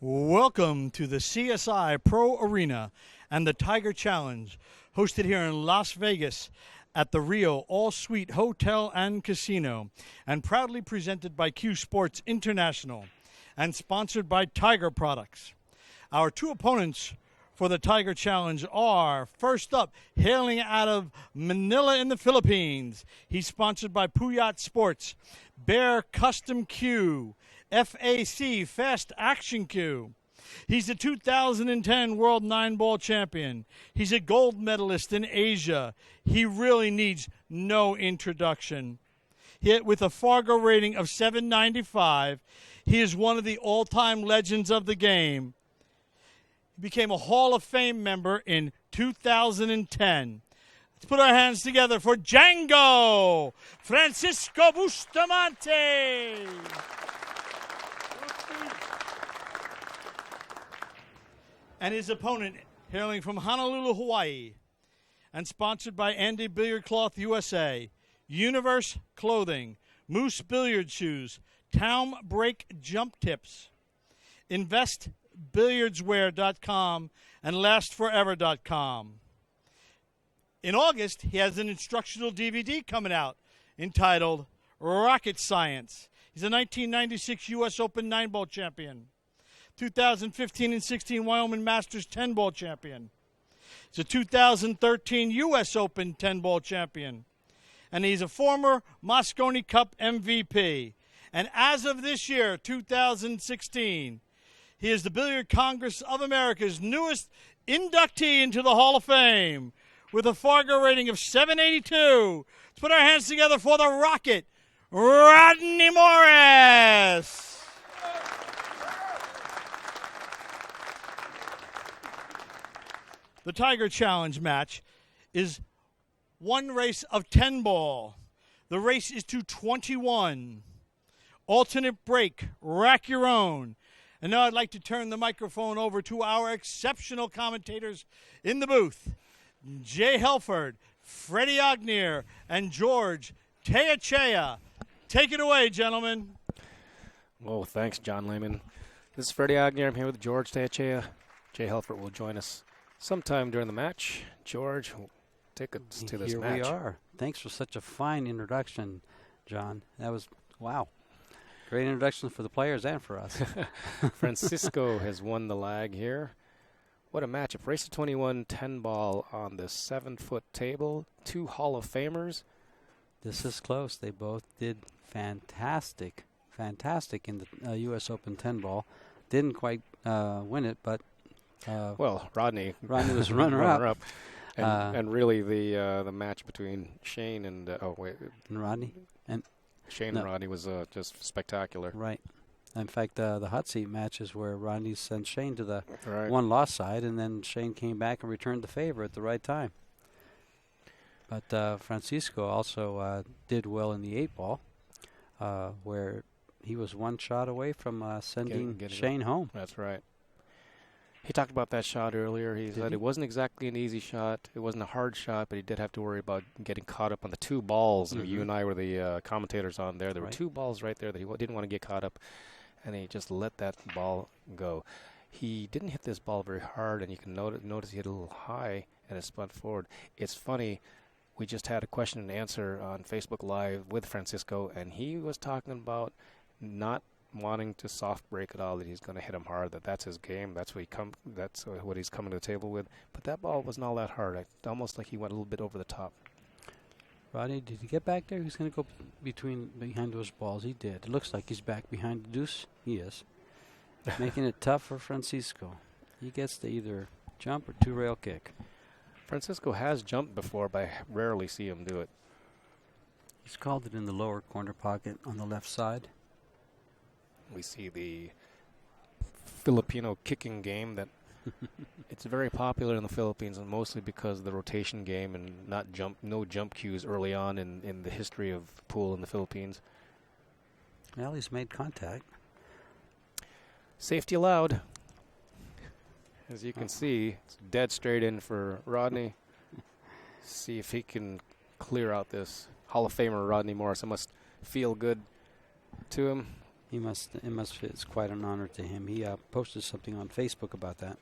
Welcome to the CSI Pro Arena and the Tiger Challenge, hosted here in Las Vegas at the Rio All-Suite Hotel and Casino, and proudly presented by CueSports International and sponsored by Tiger Products. Our two opponents for the Tiger Challenge are, first up, hailing out of Manila in the Philippines. He's sponsored by Puyat Sports, Bear Custom Cue, FAC, Fast Action Cue. He's the 2010 World 9-Ball Champion. He's a gold medalist in Asia. He really needs no introduction. Yet with a Fargo rating of 795, he is one of the all-time legends of the game. He became a Hall of Fame member in 2010. Let's put our hands together for Django Francisco Bustamante. And his opponent, hailing from Honolulu, Hawaii, and sponsored by Andy Billiard Cloth USA, Universe Clothing, Moose Billiard Shoes, Town Break Jump Tips, InvestBilliardswear.com, and LastForever.com. In August, he has an instructional DVD coming out entitled Rocket Science. He's a 1996 U.S. Open 9-Ball champion. 2015 and 16 Wyoming Masters 10-ball champion. He's a 2013 U.S. Open 10-ball champion. And he's a former Moscone Cup MVP. And as of this year, 2016, he is the Billiard Congress of America's newest inductee into the Hall of Fame with a Fargo rating of 782. Let's put our hands together for the Rocket, Rodney Morris. The Tiger Challenge match is one race of 10-ball. The race is to 21. Alternate break, rack your own. And now I'd like to turn the microphone over to our exceptional commentators in the booth, Jay Helford, Freddie Ognier, and George Teachea. Take it away, gentlemen. Well, thanks, John Lehman. This is Freddie Ognier. I'm here with George Teachea. Jay Helford will join us sometime during the match. George, take us to this match. Here we are. Thanks for such a fine introduction, John. That was, wow. Great introduction for the players and for us. Francisco has won the lag here. What a matchup. Race of 21, 10-ball on the 7-foot table. Two Hall of Famers. This is close. They both did fantastic in the U.S. Open 10-ball. Didn't quite win it, but well, Rodney was runner-up. And really the match between Shane and Rodney and Shane and Rodney was just spectacular. Right. In fact, the hot seat match is where Rodney sent Shane to the right. one-loss side, and then Shane came back and returned the favor at the right time. But Francisco also did well in the 8-ball, where he was one shot away from sending Shane home. That's right. He talked about that shot earlier. He said it wasn't exactly an easy shot. It wasn't a hard shot, but he did have to worry about getting caught up on the two balls. Mm-hmm. You and I were the commentators on there. There were two balls right there that he didn't want to get caught up, and he just let that ball go. He didn't hit this ball very hard, and you can notice he hit a little high, and it spun forward. It's funny. We just had a question and answer on Facebook Live with Francisco, and he was talking about not wanting to soft break at all, that he's going to hit him hard, that's his game, that's what he's coming to the table with. But that ball wasn't all that hard. Almost like he went a little bit over the top. Rodney, did he get back there? He's going to go behind those balls. He did. It looks like he's back behind the deuce. He is. Making it tough for Francisco. He gets to either jump or two-rail kick. Francisco has jumped before, but I rarely see him do it. He's called it in the lower corner pocket on the left side. We see the Filipino kicking game that it's very popular in the Philippines, and mostly because of the rotation game and no jump cues early on in the history of pool in the Philippines. Well, he's made contact. Safety allowed. As you can see, it's dead straight in for Rodney. See if he can clear out this Hall of Famer Rodney Morris. It must feel good to him. It's quite an honor to him. He posted something on Facebook about that.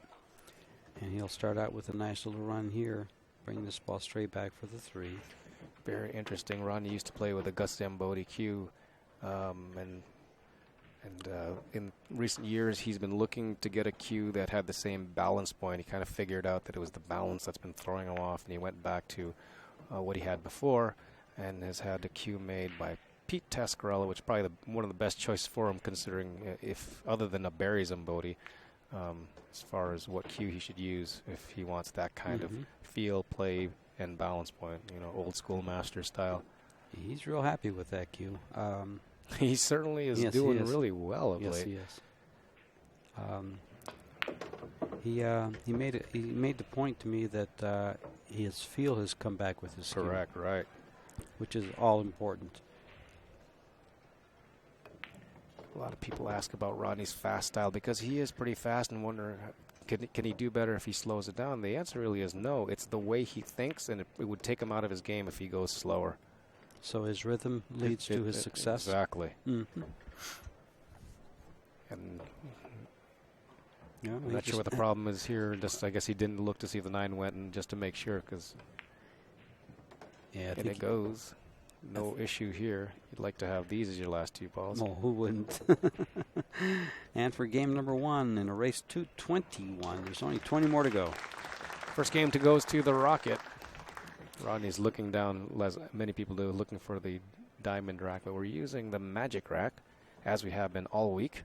And he'll start out with a nice little run here, bring this ball straight back for the 3. Very interesting. Rodney used to play with a Bustamante cue, and in recent years he's been looking to get a cue that had the same balance point. He kind of figured out that it was the balance that's been throwing him off, and he went back to what he had before, and has had a cue made by Pete Tascarella, which is probably one of the best choices for him, considering if other than a Barry Zambodi, as far as what cue he should use if he wants that kind of feel, play, and balance point, old school master style. He's real happy with that cue. He certainly is doing really well of late. Yes, he is. He made the point to me that his feel has come back with his Correct, cue, right. which is all important. A lot of people ask about Rodney's fast style because he is pretty fast and wonder, can he do better if he slows it down? The answer really is no. It's the way he thinks, and it would take him out of his game if he goes slower. So his rhythm leads to his success? Exactly. Mm-hmm. And yeah, I'm not sure what the problem is here. Just I guess he didn't look to see if the 9 went, and just to make sure, because it goes. No issue here. You'd like to have these as your last 2 balls. Well, who wouldn't? And for game number 1 in a race 221, there's only 20 more to go. First game goes to the Rocket. Rodney's looking down, as many people do, looking for the diamond rack, but we're using the magic rack, as we have been all week.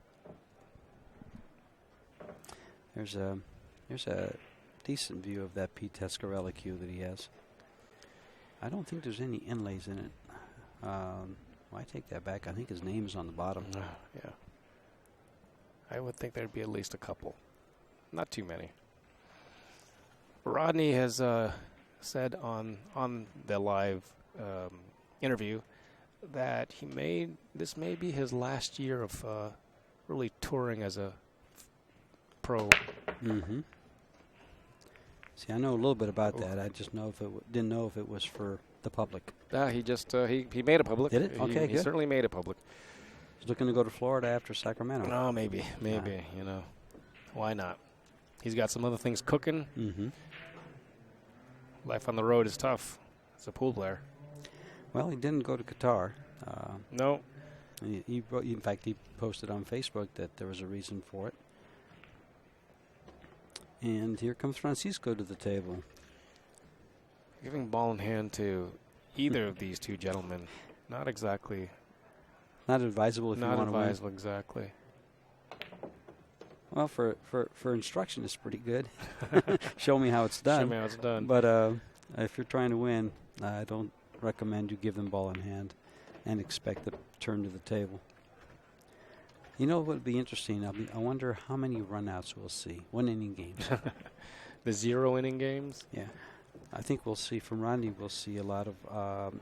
There's a decent view of that Pete Tascarella cue that he has. I don't think there's any inlays in it. I take that back. I think his name is on the bottom. Yeah. I would think there'd be at least a couple. Not too many. Rodney has said on the live interview that this may be his last year of really touring as a pro. Mm-hmm. See, I know a little bit about that. I just didn't know if it was for the public. He just he made it public. Did it? Okay, good. He certainly made it public. He's looking to go to Florida after Sacramento. No, maybe. Why not? He's got some other things cooking. Mm-hmm. Life on the road is tough. As a pool player. Well, he didn't go to Qatar. No. In fact, he posted on Facebook that there was a reason for it. And here comes Francisco to the table. Giving ball in hand to either of these 2 gentlemen, not exactly. Not advisable if you want to win. Not advisable, exactly. Well, for instruction, it's pretty good. Show me how it's done. Show me how it's done. But if you're trying to win, I don't recommend you give them ball in hand and expect the turn to the table. You know what would be interesting? I wonder how many runouts we'll see. 1-inning games. The 0-inning games? Yeah. I think we'll see from Rodney, we'll see a lot of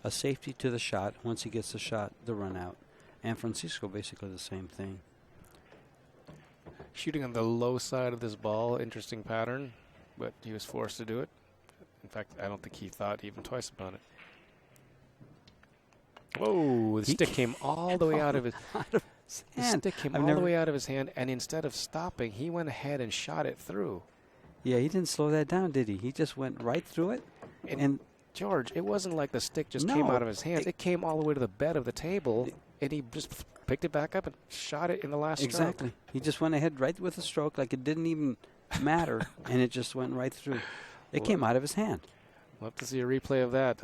a safety to the shot. Once he gets the shot, the run out. And Francisco, basically the same thing. Shooting on the low side of this ball, interesting pattern, but he was forced to do it. In fact, I don't think he thought even twice about it. Whoa, the stick came all the way out of his hand. The stick came all the way out of his hand, and instead of stopping, he went ahead and shot it through. Yeah, he didn't slow that down, did he? He just went right through it. And George, it wasn't like the stick just came out of his hands. It came all the way to the bed of the table, and he just picked it back up and shot it in the last stroke. Exactly. He just went ahead right with the stroke like it didn't even matter, and it just went right through. It came out of his hand. We'll have to see a replay of that.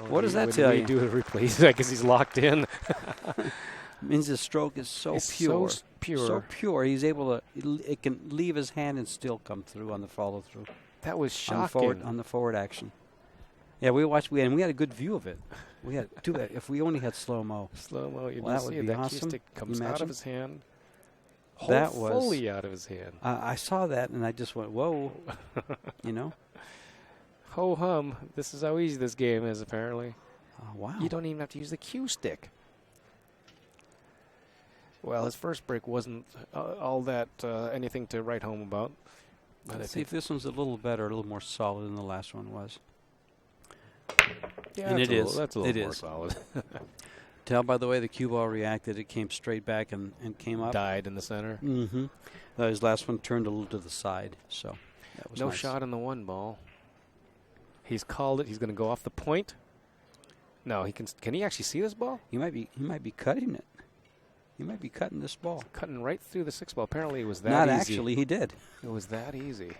What does that tell you? Do a replay. I guess he's locked in. Means the stroke is so pure. So pure. So pure. He's able to, it can leave his hand and still come through on the follow through. That was shocking. On the forward action. Yeah, we watched, and we had a good view of it. We had if we only had slow-mo. Slow-mo, you'd that see would it. be That awesome. cue stick comes out of his hand. That was fully out of his hand. I saw that, and I just went, whoa, Ho-hum. This is how easy this game is, apparently. Wow. You don't even have to use the cue stick. Well, his first break wasn't all that anything to write home about. Let's see if this one's a little better, a little more solid than the last one was. Yeah, and it is. That's a little more solid. tell by the way the cue ball reacted, it came straight back and came up. Died in the center. Mm-hmm. His last one turned a little to the side, so that was No nice. shot on the 1 ball. He's called it. He's going to go off the point. No, he can. Can he actually see this ball? He might be cutting it. He might be cutting this ball. Cutting right through the 6 ball. Apparently, it was that Not easy. actually, he did. It was that easy.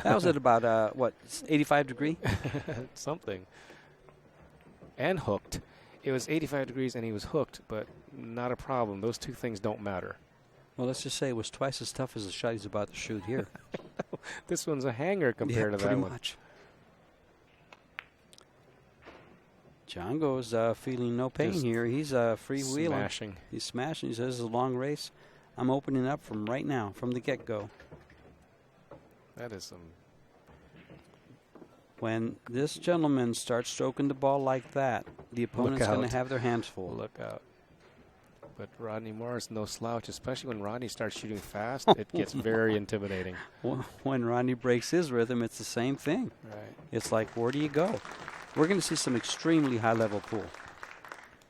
That was at about 85 degree. Something. And hooked. It was 85 degrees and he was hooked, but not a problem. Those two things don't matter. Well, let's just say it was twice as tough as the shot he's about to shoot here. This one's a hanger compared to that pretty one. much. John goes feeling no pain Just here. He's freewheeling. Smashing. He's smashing. He says it's a long race. I'm opening up from right now, from the get-go. That is some. When this gentleman starts stroking the ball like that, the opponent's going out. to have their hands full. Look out. But Rodney Morris, no slouch, especially when Rodney starts shooting fast, it gets very intimidating. When Rodney breaks his rhythm, it's the same thing. Right. It's like, where do you go? We're going to see some extremely high-level pool.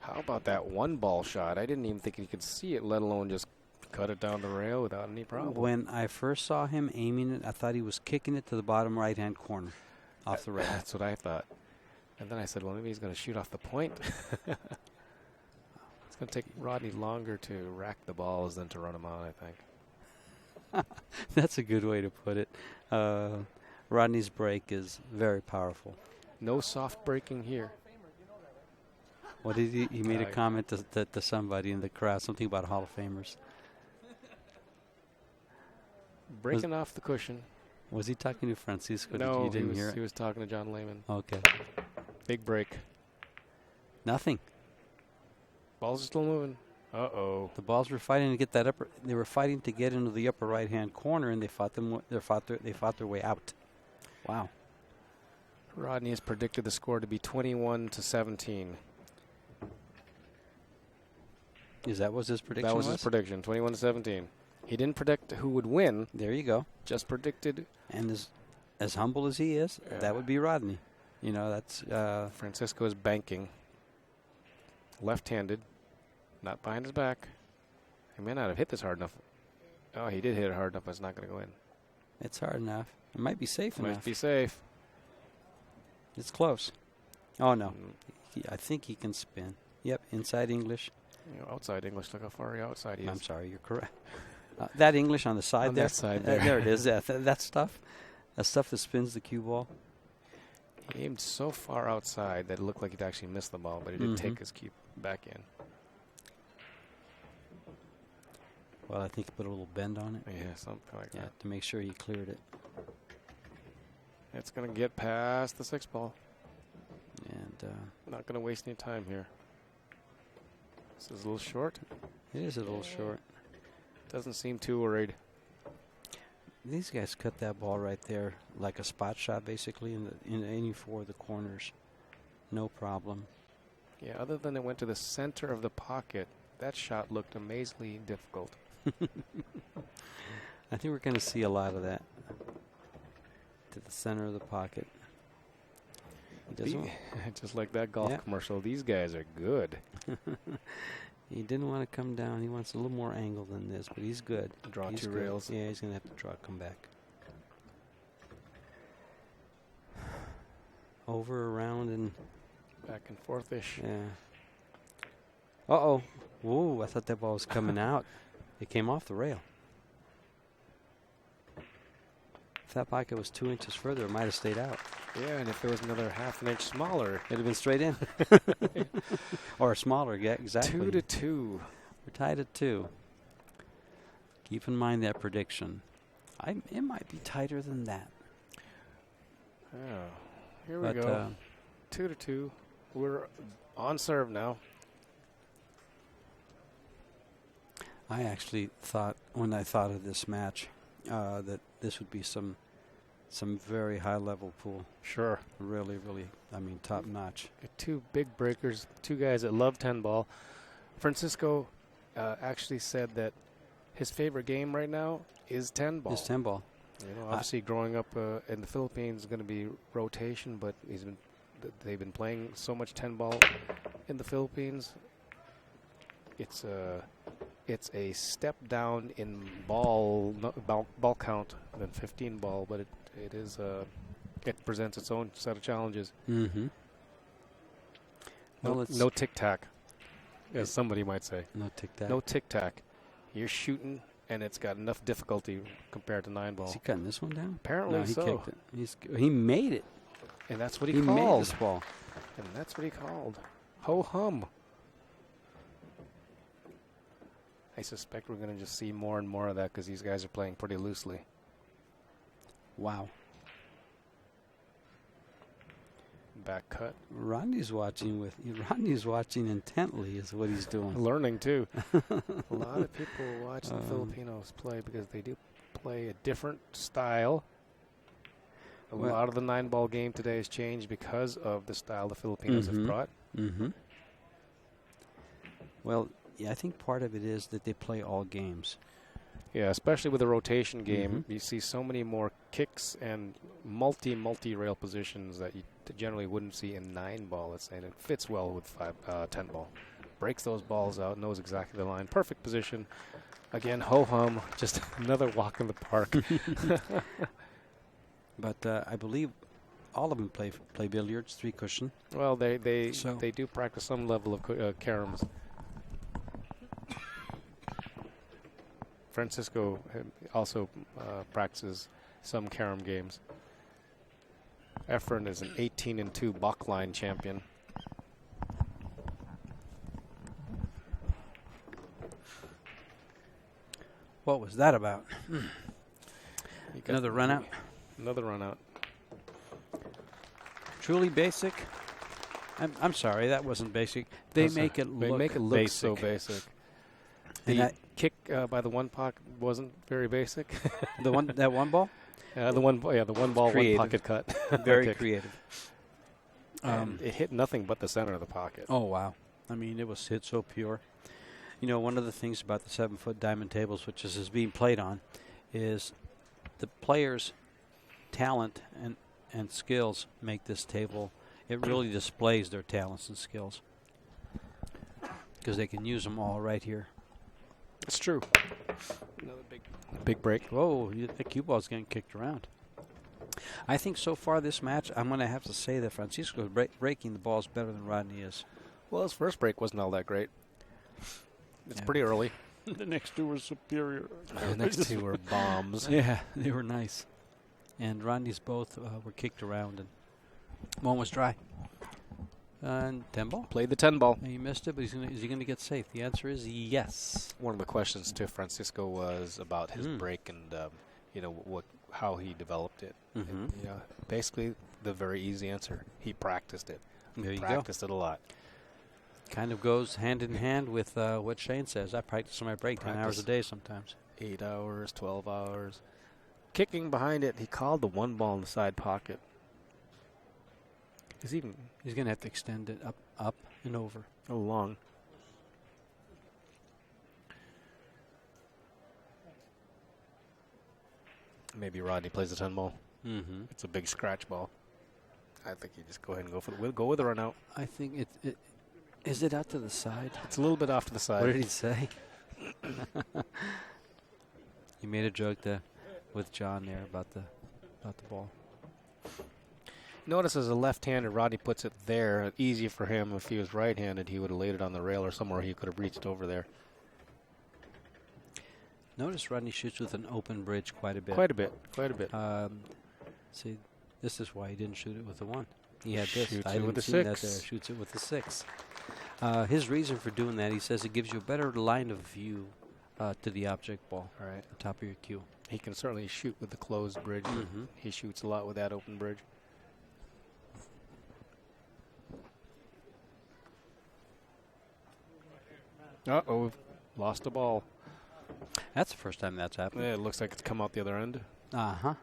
How about that 1 ball shot? I didn't even think he could see it, let alone just cut it down the rail without any problem. When I first saw him aiming it, I thought he was kicking it to the bottom right-hand corner off the rail. That's what I thought. And then I said, well, maybe he's going to shoot off the point. It's going to take Rodney longer to rack the balls than to run them out, I think. That's a good way to put it. Rodney's break is very powerful. No soft breaking here. What did he made a comment to somebody in the crowd, something about Hall of Famers. Breaking off the cushion. Was he talking to Francisco? No, you didn't hear it? he was talking to John Lehman. Okay. Big break. Nothing. Balls are still moving. Uh-oh. The balls were fighting to get that upper. They were fighting to get into the upper right-hand corner, and they fought their way out. Wow. Rodney has predicted the score to be 21-17. Is that what his prediction That was his prediction, 21-17. He didn't predict who would win. There you go. Just predicted. And as humble as he is, that would be Rodney. You know, that's Francisco is banking. Left-handed, not behind his back. He may not have hit this hard enough. Oh, he did hit it hard enough, but it's not going to go in. It's hard enough. It might be safe enough. Might be safe. It's close. Oh, no. I think he can spin. Yep, inside English. Outside English. Look how far outside he is. I'm sorry, you're correct. That English on the side on there. That side there. There it is. That stuff. That stuff that spins the cue ball. He aimed so far outside that it looked like he'd actually missed the ball, but he did take his cue back in. Well, I think he put a little bend on it. Yeah, something like that. To make sure he cleared it. It's going to get past the 6 ball. And not going to waste any time here. This is a little short. It is a little short. Doesn't seem too worried. These guys cut that ball right there like a spot shot, basically, in any 4 of the corners. No problem. Yeah, other than it went to the center of the pocket, that shot looked amazingly difficult. I think we're going to see a lot of that. To the center of the pocket. Just like that golf commercial, these guys are good. He didn't want to come down. He wants a little more angle than this, but he's good. Draw he's 2 good. rails. Yeah, he's going to have to come back. Over, around, and back and forth-ish. Yeah. Uh-oh. Whoa, I thought that ball was coming out. It came off the rail. If that pocket was 2 inches further, it might have stayed out. Yeah, and if there was another ½ an inch smaller, it'd have been straight in. Or smaller, yeah, exactly. 2-2. We're tied at 2. Keep in mind that prediction. It might be tighter than that. Oh, here we go. 2-2. We're on serve now. I actually thought, when I thought of this match, that this would be some very high-level pool. Sure. Really, really, top notch. 2 big breakers, 2 guys that love 10 ball. Francisco actually said that his favorite game right now is 10 ball. Is 10 ball. You know, obviously growing up in the Philippines is going to be rotation, but they've been playing so much 10 ball in the Philippines. It's a step down in ball count than 15 ball, but it presents its own set of challenges. Mm-hmm. No tic-tac, as somebody might say. No tic-tac. No tic-tac. You're shooting, and it's got enough difficulty compared to 9 ball. Is he cutting this one down? Apparently no, he so. kicked it. He made it. And that's what he He called. made this ball. And that's what he called. Ho-hum. I suspect we're going to just see more and more of that because these guys are playing pretty loosely. Wow. Back cut. Rodney's watching intently is what he's doing. Learning, too. A lot of people watch the Filipinos play because they do play a different style. A lot of the 9-ball game today has changed because of the style the Filipinos have brought. Mm-hmm. Well, yeah, I think part of it is that they play all games. Yeah, especially with the rotation game, you see so many more kicks and multi-rail positions that you generally wouldn't see in 9-ball. Let's say, and it fits well with 10-ball. Breaks those balls out, knows exactly the line, perfect position. Again, ho-hum, just another walk in the park. But I believe all of them play billiards, 3-cushion. Well, they do practice some level of caroms. Francisco also practices some carom games. Efren is an 18-2 Bachline champion. What was that about? Another run out? Another run out. Truly basic? I'm sorry, that wasn't basic. They make it look basic. So basic. The kick by the one pocket wasn't very basic. That one ball? The one ball, creative. one pocket cut. Very creative. It hit nothing but the center of the pocket. Oh, wow. I mean, it was hit so pure. You know, one of the things about the 7-foot diamond tables, which is being played on, is the players' talent and skills make this table. It really displays their talents and skills because they can use them all right here. It's true. Another big break. Whoa, the cue ball's getting kicked around. I think so far this match, I'm going to have to say that Francisco is breaking the balls better than Rodney is. Well, his first break wasn't all that great. It's pretty early. The next two were superior. The next two were bombs. Yeah, they were nice. And Rodney's both were kicked around, and one was dry. And 10 ball. Played the 10 ball. He missed it, but is he going to get safe? The answer is yes. One of the questions to Francisco was about his break and how he developed it. And, basically the very easy answer. He practiced it. There you practiced it a lot. Kind of goes hand in hand with what Shane says. I practice on my break 10 hours a day sometimes. 8 hours, 12 hours. Kicking behind it, he called the one ball in the side pocket. He's going to have to extend it up and over. Oh, long. Maybe Rodney plays the 10 ball. Mm-hmm. It's a big scratch ball. I think you just go ahead and go with the run out. I think is it out to the side? It's a little bit off to the side. What did he say? He made a joke with John there about the ball. Notice as a left-hander, Rodney puts it there. Easy for him. If he was right-handed, he would have laid it on the rail or somewhere he could have reached over there. Notice Rodney shoots with an open bridge quite a bit. Quite a bit. See, this is why he didn't shoot it with the 1. He had this. Shoots I it didn't with the see 6. that there. Shoots it with the 6. His reason for doing that, he says, it gives you a better line of view to the object ball. All right. The top of your cue. He can certainly shoot with the closed bridge. Mm-hmm. He shoots a lot with that open bridge. Uh-oh. Lost the ball. That's the first time that's happened. Yeah, it looks like it's come out the other end. Uh-huh.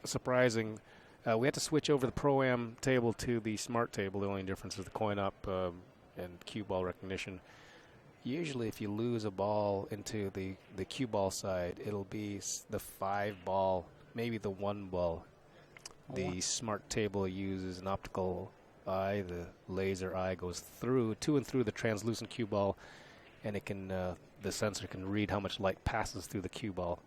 Surprising. We had to switch over the Pro-Am table to the Smart table. The only difference is the coin up and cue ball recognition. Usually if you lose a ball into the cue ball side, it'll be the 5 ball, maybe the 1 ball. The smart table uses an optical eye. The laser eye goes through to and through the translucent cue ball, and it can the sensor can read how much light passes through the cue ball.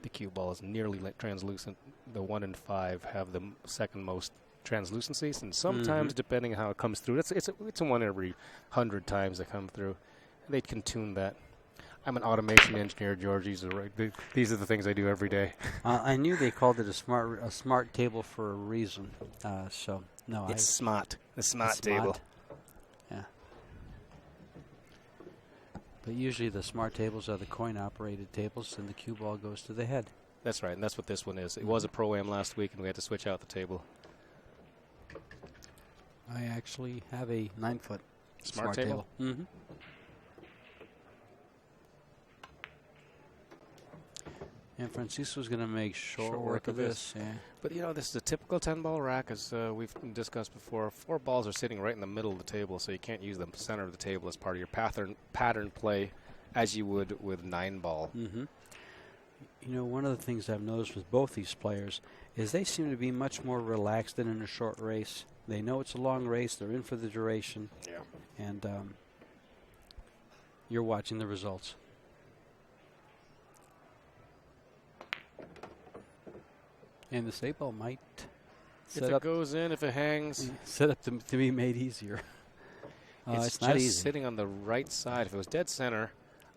The cue ball is nearly translucent. The 1 and 5 have the second most translucencies, and sometimes, depending on how it comes through, it's a one every 100 times they come through. They can tune that. I'm an automation engineer, George. These are the things I do every day. I knew they called it a smart table for a reason. So no, it's smart. The smart table. Yeah. But usually the smart tables are the coin-operated tables, and the cue ball goes to the head. That's right, and that's what this one is. It was a Pro-Am last week, and we had to switch out the table. I actually have a 9-foot smart table. And Francisco's going to make short work of this. Yeah. But, you know, this is a typical 10-ball rack, as we've discussed before. 4 balls are sitting right in the middle of the table, so you can't use the center of the table as part of your pattern play as you would with 9-ball. You know, one of the things I've noticed with both these players is they seem to be much more relaxed than in a short race. They know it's a long race. They're in for the duration. Yeah. And you're watching the results. And the state ball might if it goes in, if it hangs. Set up to be made easier. It's not just easy. sitting on the right side. If it was dead center,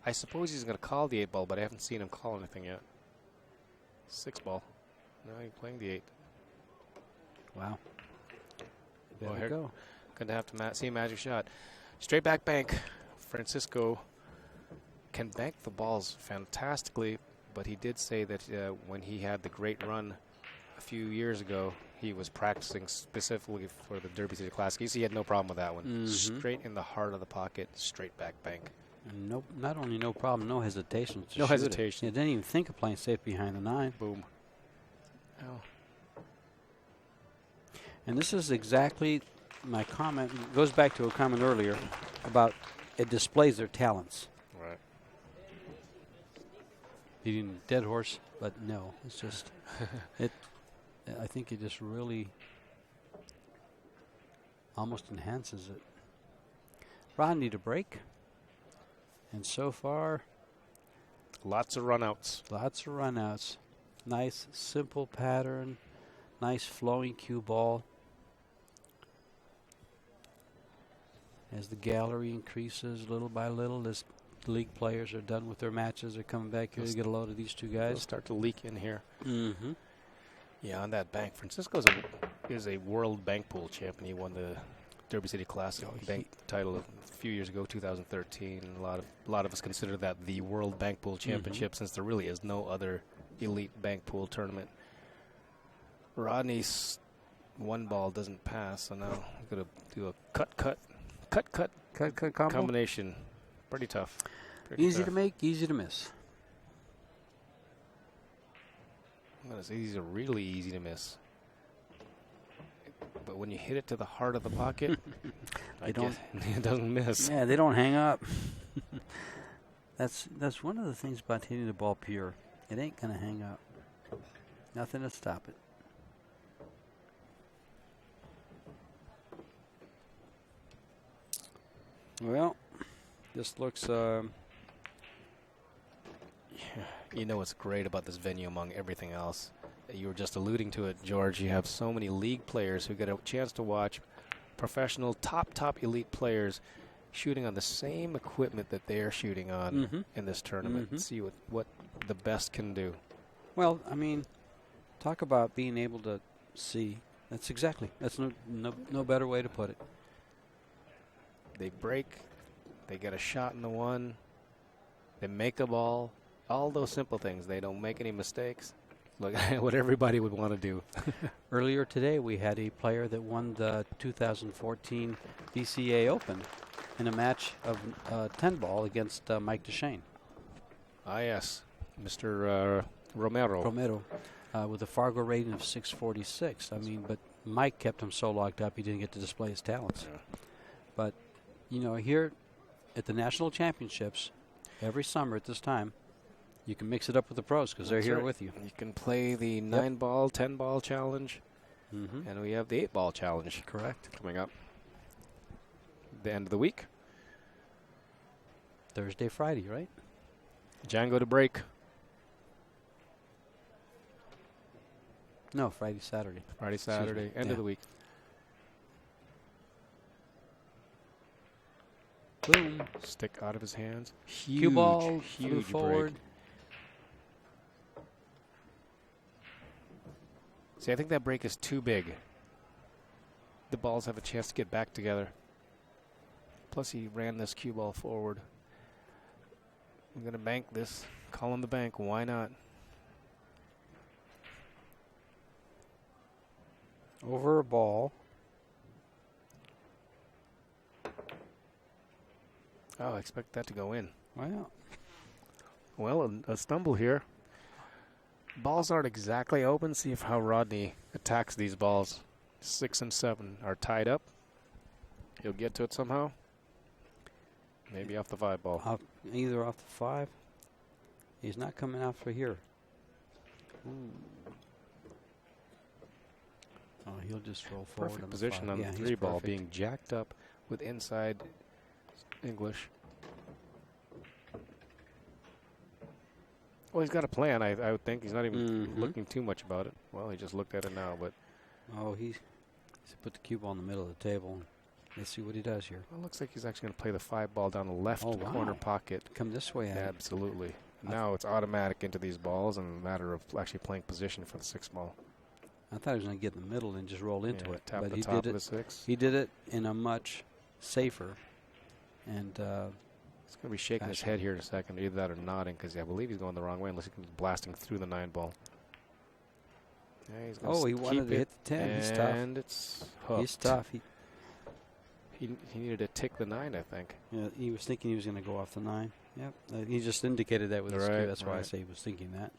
I suppose he's going to call the 8-ball, but I haven't seen him call anything yet. 6-ball. No, he's playing the 8. Wow. There Well, we go. Going to have to see a magic shot. Straight back bank. Francisco can bank the balls fantastically, but he did say that when he had the great run a few years ago, he was practicing specifically for the Derby City Classic. He had no problem with that one. Straight in the heart of the pocket, straight back bank. And not only no problem, no hesitation. No hesitation. He didn't even think of playing safe behind the 9. Boom. Oh. And this is exactly my comment. It goes back to a comment earlier about it displays their talents. Right. Beating dead horse, but no, it's just I think it just really almost enhances it. Rodney to break, and so far, lots of runouts. Lots of runouts. Nice, simple pattern. Nice flowing cue ball. As the gallery increases little by little, as the league players are done with their matches, they're coming back here to get a load of these two guys. They'll start to leak in here. Mm-hmm. Yeah, on that bank. Francisco is a world bank pool champion. He won the Derby City Classic bank title a few years ago, 2013. A lot of us consider that the World Bank Pool Championship, since there really is no other elite bank pool tournament. Rodney's 1-ball doesn't pass, so now I'm going to do a cut combo. Combination. Pretty tough. Easy to make, easy to miss. Well, it's really easy to miss. But when you hit it to the heart of the pocket, it doesn't miss. Yeah, they don't hang up. That's one of the things about hitting the ball pure. It ain't going to hang up. Nothing to stop it. Well, this looks... You know what's great about this venue among everything else? You were just alluding to it, George. You have so many league players who get a chance to watch professional, top elite players shooting on the same equipment that they're shooting on in this tournament. See what the best can do. Well, I mean, talk about being able to see. That's no better way to put it. They break. They get a shot in the 1. They make a ball. All those simple things. They don't make any mistakes. Look at what everybody would want to do. Earlier today, we had a player that won the 2014 BCA Open in a match of 10-ball against Mike Duchesne. Ah, yes. Mr. Romero. With a Fargo rating of 646. I mean, but Mike kept him so locked up he didn't get to display his talents. Yeah. But, you know, here at the National Championships, every summer at this time, you can mix it up with the pros because they're here with you. You can play the 9-ball, 10-ball challenge. And we have the 8-ball challenge. Correct. Coming up. The end of the week. Thursday, Friday, right? Django to break. No, Friday, Saturday. Friday, Saturday. End of the week. Boom. Stick out of his hands. Huge, Cue ball, huge flew forward. break. See, I think that break is too big. The balls have a chance to get back together. Plus, he ran this cue ball forward. I'm going to bank this. Call him the bank. Why not? Over a ball. Oh, I expect that to go in. Well, a stumble here. Balls aren't exactly open. See how Rodney attacks these balls. 6 and 7 are tied up. He'll get to it somehow. Maybe off the 5-ball. Either off the 5. He's not coming out for here. Oh, he'll just roll forward. Perfect position on the 3-ball, being jacked up with inside English. Well, he's got a plan, I would think. He's not even looking too much about it. Well, he just looked at it now, but... Oh, he's put the cue ball in the middle of the table. Let's see what he does here. Well, it looks like he's actually going to play the 5-ball down the left corner pocket. Come this way, Adam. Absolutely. Now it's automatic into these balls and a matter of actually playing position for the 6-ball. I thought he was going to get in the middle and just roll into it. Tap but the he top did of it. the 6. He did it in a much safer and... he's going to be shaking his head here in a second. Either that or nodding, because I believe he's going the wrong way unless he's blasting through the 9-ball. Yeah, he's he wanted to hit the 10. He's tough. And it's hooked. He's tough. He needed to tick the 9, I think. Yeah, he was thinking he was going to go off the 9. Yep. He just indicated that with his cue. That's why I say he was thinking that.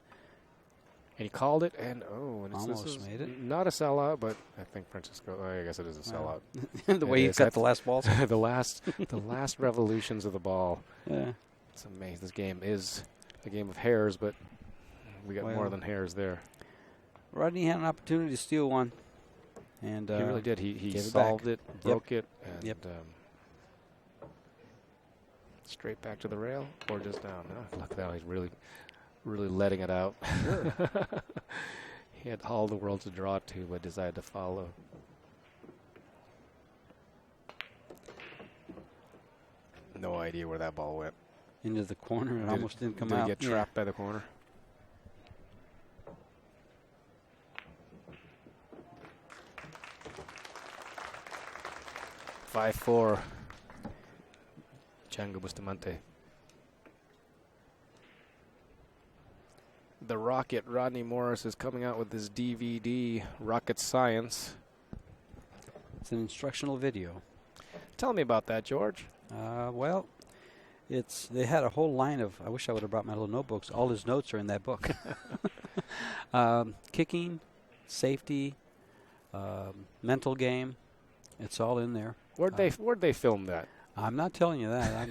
And he called it, and almost made it. Not a sellout, but I think Francisco. I guess it is a sellout. The way he cut the last balls. the last revolutions of the ball. Yeah. It's amazing. This game is a game of hairs, but we got more than hairs there. Rodney had an opportunity to steal one, and he really did. He gave solved it, broke it, and Yep. straight back to the rail or just down. Oh, look at that. He's really letting it out. Sure. He had all the world to draw to, but decided to follow. No idea where that ball went. Into the corner. It almost didn't come out. Did it get trapped by the corner? Yeah. 5-4. Django Bustamante. The Rocket, Rodney Morris, is coming out with his DVD, Rocket Science. It's an instructional video. Tell me about that, George. Well, they had a whole line of, I wish I would have brought my little notebooks. All his notes are in that book. Kicking, safety, mental game. It's all in there. Where'd they film that? I'm not telling you that.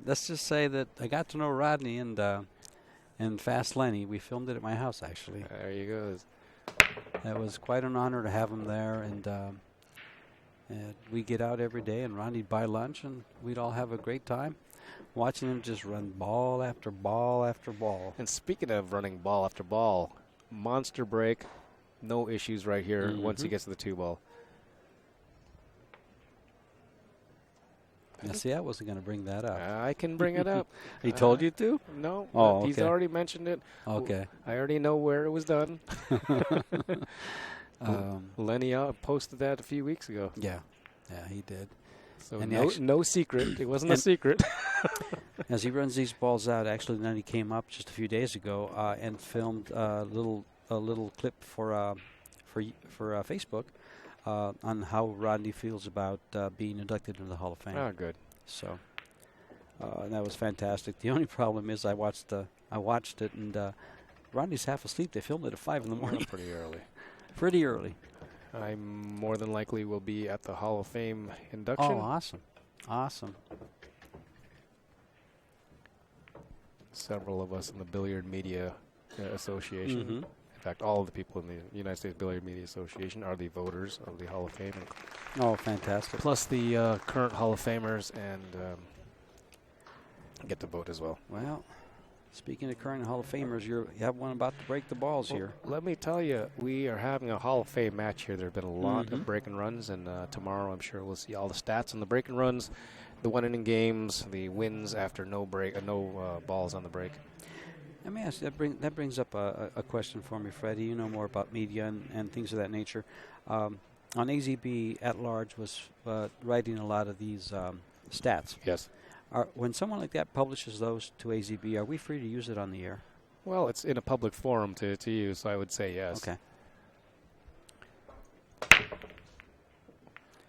Let's just say that I got to know Rodney and Fast Lenny. We filmed it at my house, actually. There you go. That was quite an honor to have him there, and we'd get out every day, and Rodney'd buy lunch, and we'd all have a great time watching him just run ball after ball after ball. And speaking of running ball after ball, monster break, no issues right here once he gets to the 2-ball. Now, see, I wasn't going to bring that up. I can bring it up. He told you to? No. Oh, okay. He's already mentioned it. Okay. I already know where it was done. Lenny posted that a few weeks ago. Yeah, he did. So no secret. It wasn't a secret. As he runs these balls out, actually, Lenny came up just a few days ago and filmed a little clip for Facebook. On how Rodney feels about being inducted into the Hall of Fame. Oh, good. So that was fantastic. The only problem is I watched it, and Rodney's half asleep. They filmed it at 5 in the morning. Pretty early. Pretty early. I more than likely will be at the Hall of Fame induction. Oh, awesome. Several of us in the Billiard Media Association fact, all of the people in the United States Billiard Media Association are the voters of the Hall of Fame. Oh, fantastic. Plus the current Hall of Famers and get to vote as well. Well, speaking of current Hall of Famers, you have one about to break the balls here. Let me tell you, we are having a Hall of Fame match here. There have been a lot of break and runs, and tomorrow I'm sure we'll see all the stats on the break and runs, the one-inning games, the wins after no balls on the break. Let me ask you, that brings up a question for me, Freddie. You know more about media and things of that nature. On AZB at large was writing a lot of these stats. Yes. When someone like that publishes those to AZB, are we free to use it on the air? Well, it's in a public forum to use, so I would say yes. Okay.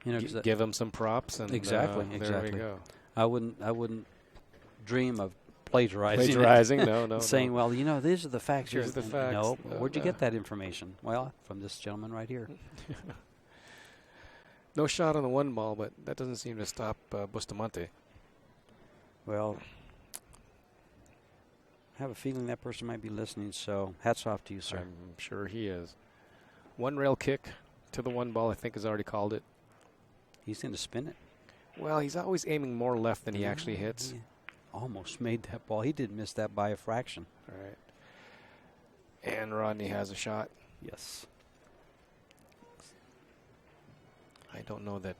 You know, give them some props, and exactly. There we go. I wouldn't dream of plagiarizing. No. Saying, well, you know, these are the facts. Here's the facts. No, where'd you get that information? Well, from this gentleman right here. No shot on the one ball, but that doesn't seem to stop Bustamante. Well, I have a feeling that person might be listening, so hats off to you, sir. I'm sure he is. One rail kick to the one ball, I think, has already called it. He's going to spin it? Well, he's always aiming more left than he actually hits. He almost made that ball. He did miss that by a fraction. All right. And Rodney has a shot. Yes. I don't know that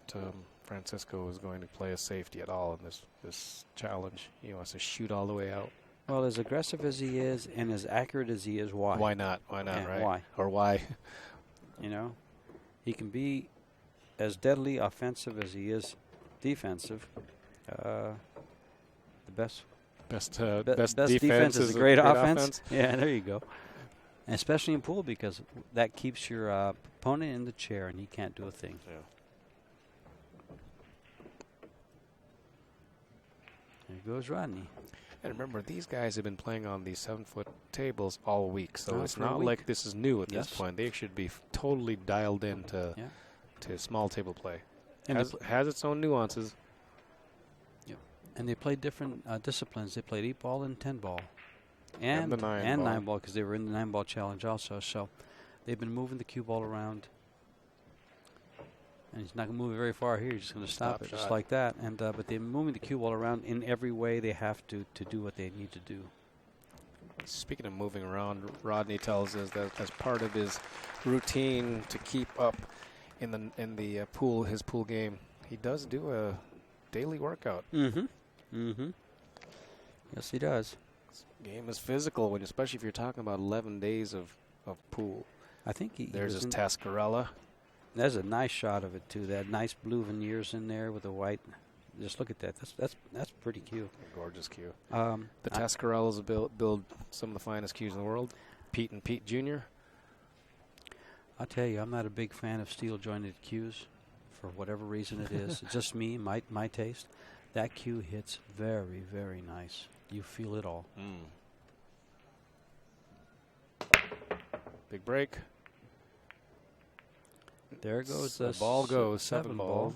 Francisco is going to play a safety at all in this challenge. He wants to shoot all the way out. Well, as aggressive as he is and as accurate as he is, why? Why not? Why not, yeah, right? Why? Or why? You know, he can be as deadly offensive as he is defensive. The best defense is a great offense. Yeah, there you go. And especially in pool, because that keeps your opponent in the chair and he can't do a thing. Yeah. There goes Rodney. And remember, these guys have been playing on these 7-foot tables all week, so it's for a not week. like this is new at this point. They should be totally dialed in to small table play. And has its own nuances. Yep. And they played different disciplines. They played 8-ball and 10-ball. And the 9-ball. because they were in the 9-ball challenge also. So they've been moving the cue ball around. And he's not going to move it very far here. He's just going to stop it just like that. And but they're moving the cue ball around in every way they have to do what they need to do. Speaking of moving around, Rodney tells us that as part of his routine to keep up in the pool, his pool game, he does do a daily workout. Yes, he does. This game is physical, especially if you're talking about 11 days of pool. I think there's his Tascarella. There's a nice shot of it too. That nice blue veneers in there with the white. Just look at that. That's pretty cute. A gorgeous cue. The Tascarellas build some of the finest cues in the world. Pete and Pete Jr. I'll tell you, I'm not a big fan of steel jointed cues, for whatever reason it is. It's just me, my taste. That cue hits very, very nice. You feel it all. Big break. There goes the ball goes 7-ball.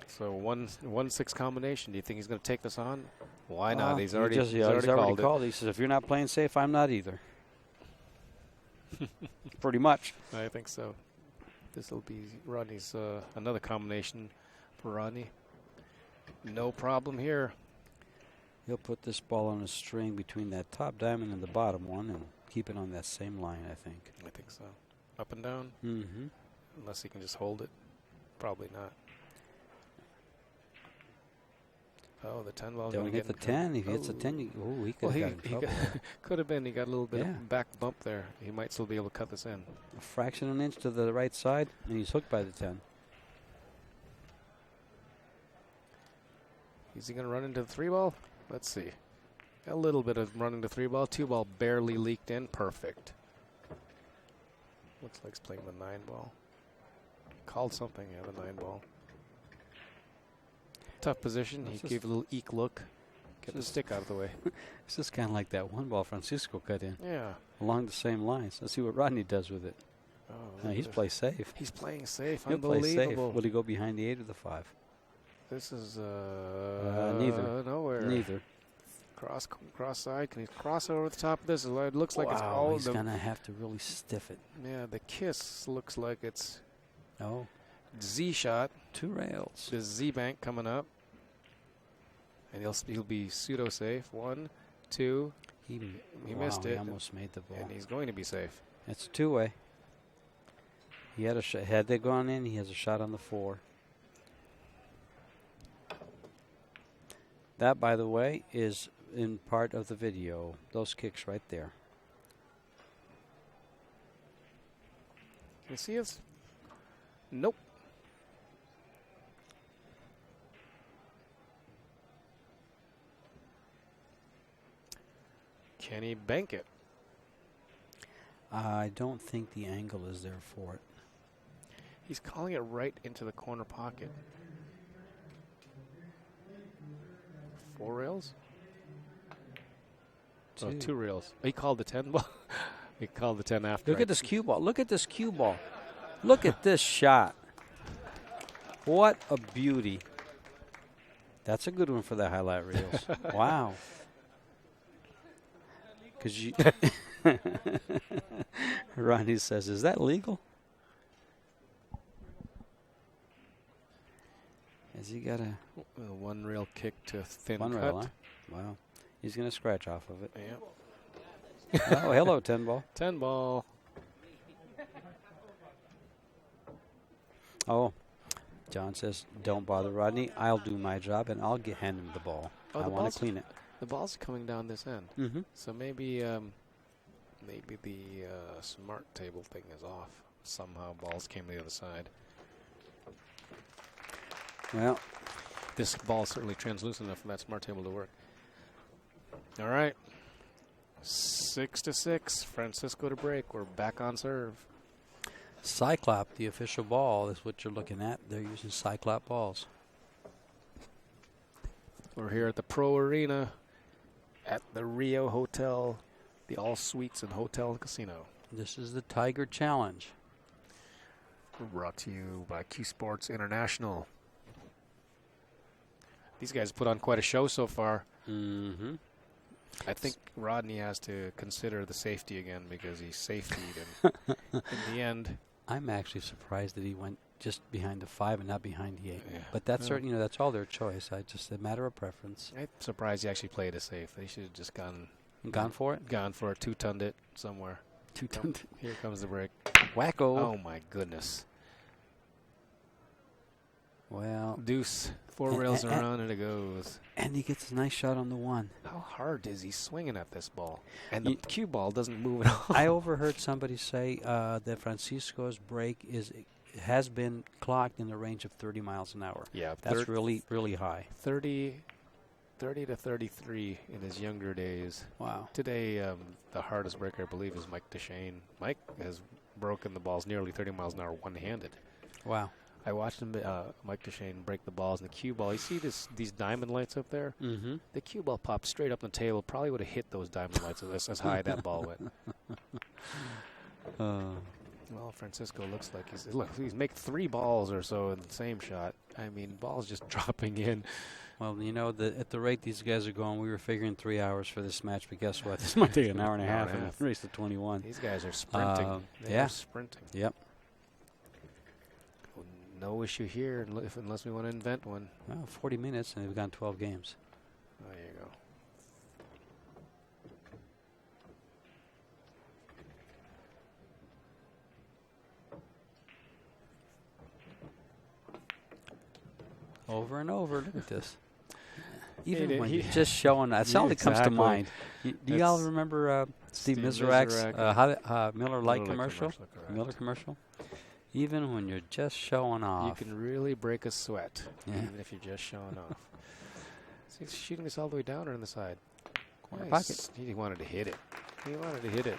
So 1-6 combination. Do you think he's going to take this on? Why not? He's already called it. He says, if you're not playing safe, I'm not either. Pretty much. I think so. This will be Rodney's another combination for Rodney. No problem here. He'll put this ball on a string between that top diamond and the bottom one and keep it on that same line, I think. I think so. Up and down? Mm-hmm. Unless he can just hold it. Probably not. Oh, the 10 ball. Don't hit the 10. If he hits the 10, he could have got in trouble. Could have been. He got a little bit of back bump there. He might still be able to cut this in. A fraction of an inch to the right side, and he's hooked by the 10. Is he going to run into the 3-ball? Let's see. A little bit of running to 3-ball. 2-ball barely leaked in. Perfect. Looks like he's playing the 9-ball. Called something, the 9-ball. Tough position. He gave a little eek look. Get the stick out of the way. It's just kind of like that one ball Francisco cut in. Yeah. Along the same lines. Let's see what Rodney does with it. Oh, he's playing safe. He's playing safe. He'll Unbelievable. play safe. Will he go behind the 8 or the 5? This is neither. Nowhere. Neither. Cross side. Can he cross over the top of this? It looks like it's all he's going to have to really stiff it. Yeah, the kiss looks like it's Oh, Z shot. 2 rails. The Z bank coming up. And he'll be pseudo safe. 1, 2. He missed it. He almost made the ball. And he's going to be safe. It's a 2-way. He had a shot. Had they gone in, he has a shot on the 4. That, by the way, is in part of the video. Those kicks right there. Can you see us? Nope. Can he bank it? I don't think the angle is there for it. He's calling it right into the corner pocket. 4 rails? Oh, 2 rails. He called the 10 ball. He called the 10 after. Look at this cue ball. Look at this cue ball. Look at this shot. What a beauty. That's a good one for the highlight reels. Wow. Because you Rodney says, is that legal? Has he got a 1 rail kick to thin 1 cut? rail, huh? Wow. He's going to scratch off of it. Yeah. Oh, hello, 10 ball. 10 ball. Oh, John says, don't bother Rodney. I'll do my job, and I'll hand him the ball. Oh, I want to clean it. The ball's coming down this end. Mm-hmm. So maybe the smart table thing is off. Somehow balls came to the other side. Well, This ball is certainly translucent enough for that smart table to work. All right. 6-6. Francisco to break. We're back on serve. Cyclop, the official ball, is what you're looking at. They're using Cyclop balls. We're here at the Pro Arena at the Rio Hotel, the All Suites and Hotel and Casino. This is the Tiger Challenge. We're brought to you by CueSports International. These guys put on quite a show so far. Mm-hmm. I think Rodney has to consider the safety again because he safetied, and in the end, I'm actually surprised that he went just behind the 5 and not behind the 8. Yeah. But that's that's all their choice. Just a matter of preference. I'm surprised he actually played it safe. They should have just gone for it. Gone for it. 2-toned it somewhere. Here comes the break. Wacko. Oh my goodness. Well, Deuce. 4 rails around and it goes. And he gets a nice shot on the 1. How hard is he swinging at this ball? And the cue ball doesn't move at all. I overheard somebody say that Francisco's break has been clocked in the range of 30 miles an hour. Yeah, that's really, really high. 30 to 33 in his younger days. Wow. Today, the hardest breaker, I believe, is Mike DeShane. Mike has broken the balls nearly 30 miles an hour one-handed. Wow. I watched him, Mike DeShane, break the balls in the cue ball. You see these diamond lights up there? Mm-hmm. The cue ball popped straight up on the table. Probably would have hit those diamond lights as high that ball went. Well, Francisco looks like he's making 3 balls or so in the same shot. I mean, balls just dropping in. Well, at the rate these guys are going, we were figuring 3 hours for this match, but guess what? This might take an hour and a half and race to 21. These guys are sprinting. They're sprinting. Yep. No issue here unless we want to invent one. Well, 40 minutes and they've gone 12 games. There you go. Over and over. Look at this. Even Hey, when you're just showing that. That's all that comes to mind. Do y'all remember Steve Miserak's Miller Lite commercial? Miller commercial? Even when you're just showing off. You can really break a sweat, Yeah. even if you're just showing off. See, he's shooting this all the way down or in the side. Corner Nice. pocket. He wanted to hit it. He wanted to hit it.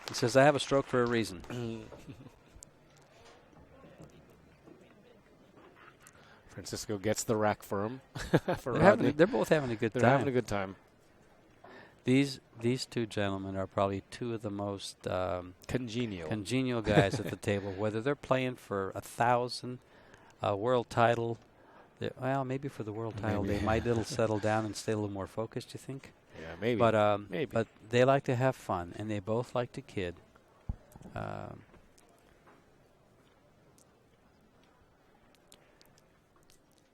He says, I have a stroke for a reason. Francisco gets the rack for him. They're both having a good time. They're having a good time. These two gentlemen are probably two of the most congenial guys at the table. Whether they're playing for 1,000, a world title, Well, maybe for the world title, they might it'll settle down and stay a little more focused. You think? Yeah, maybe. But maybe. but they like to have fun, and they both like to kid.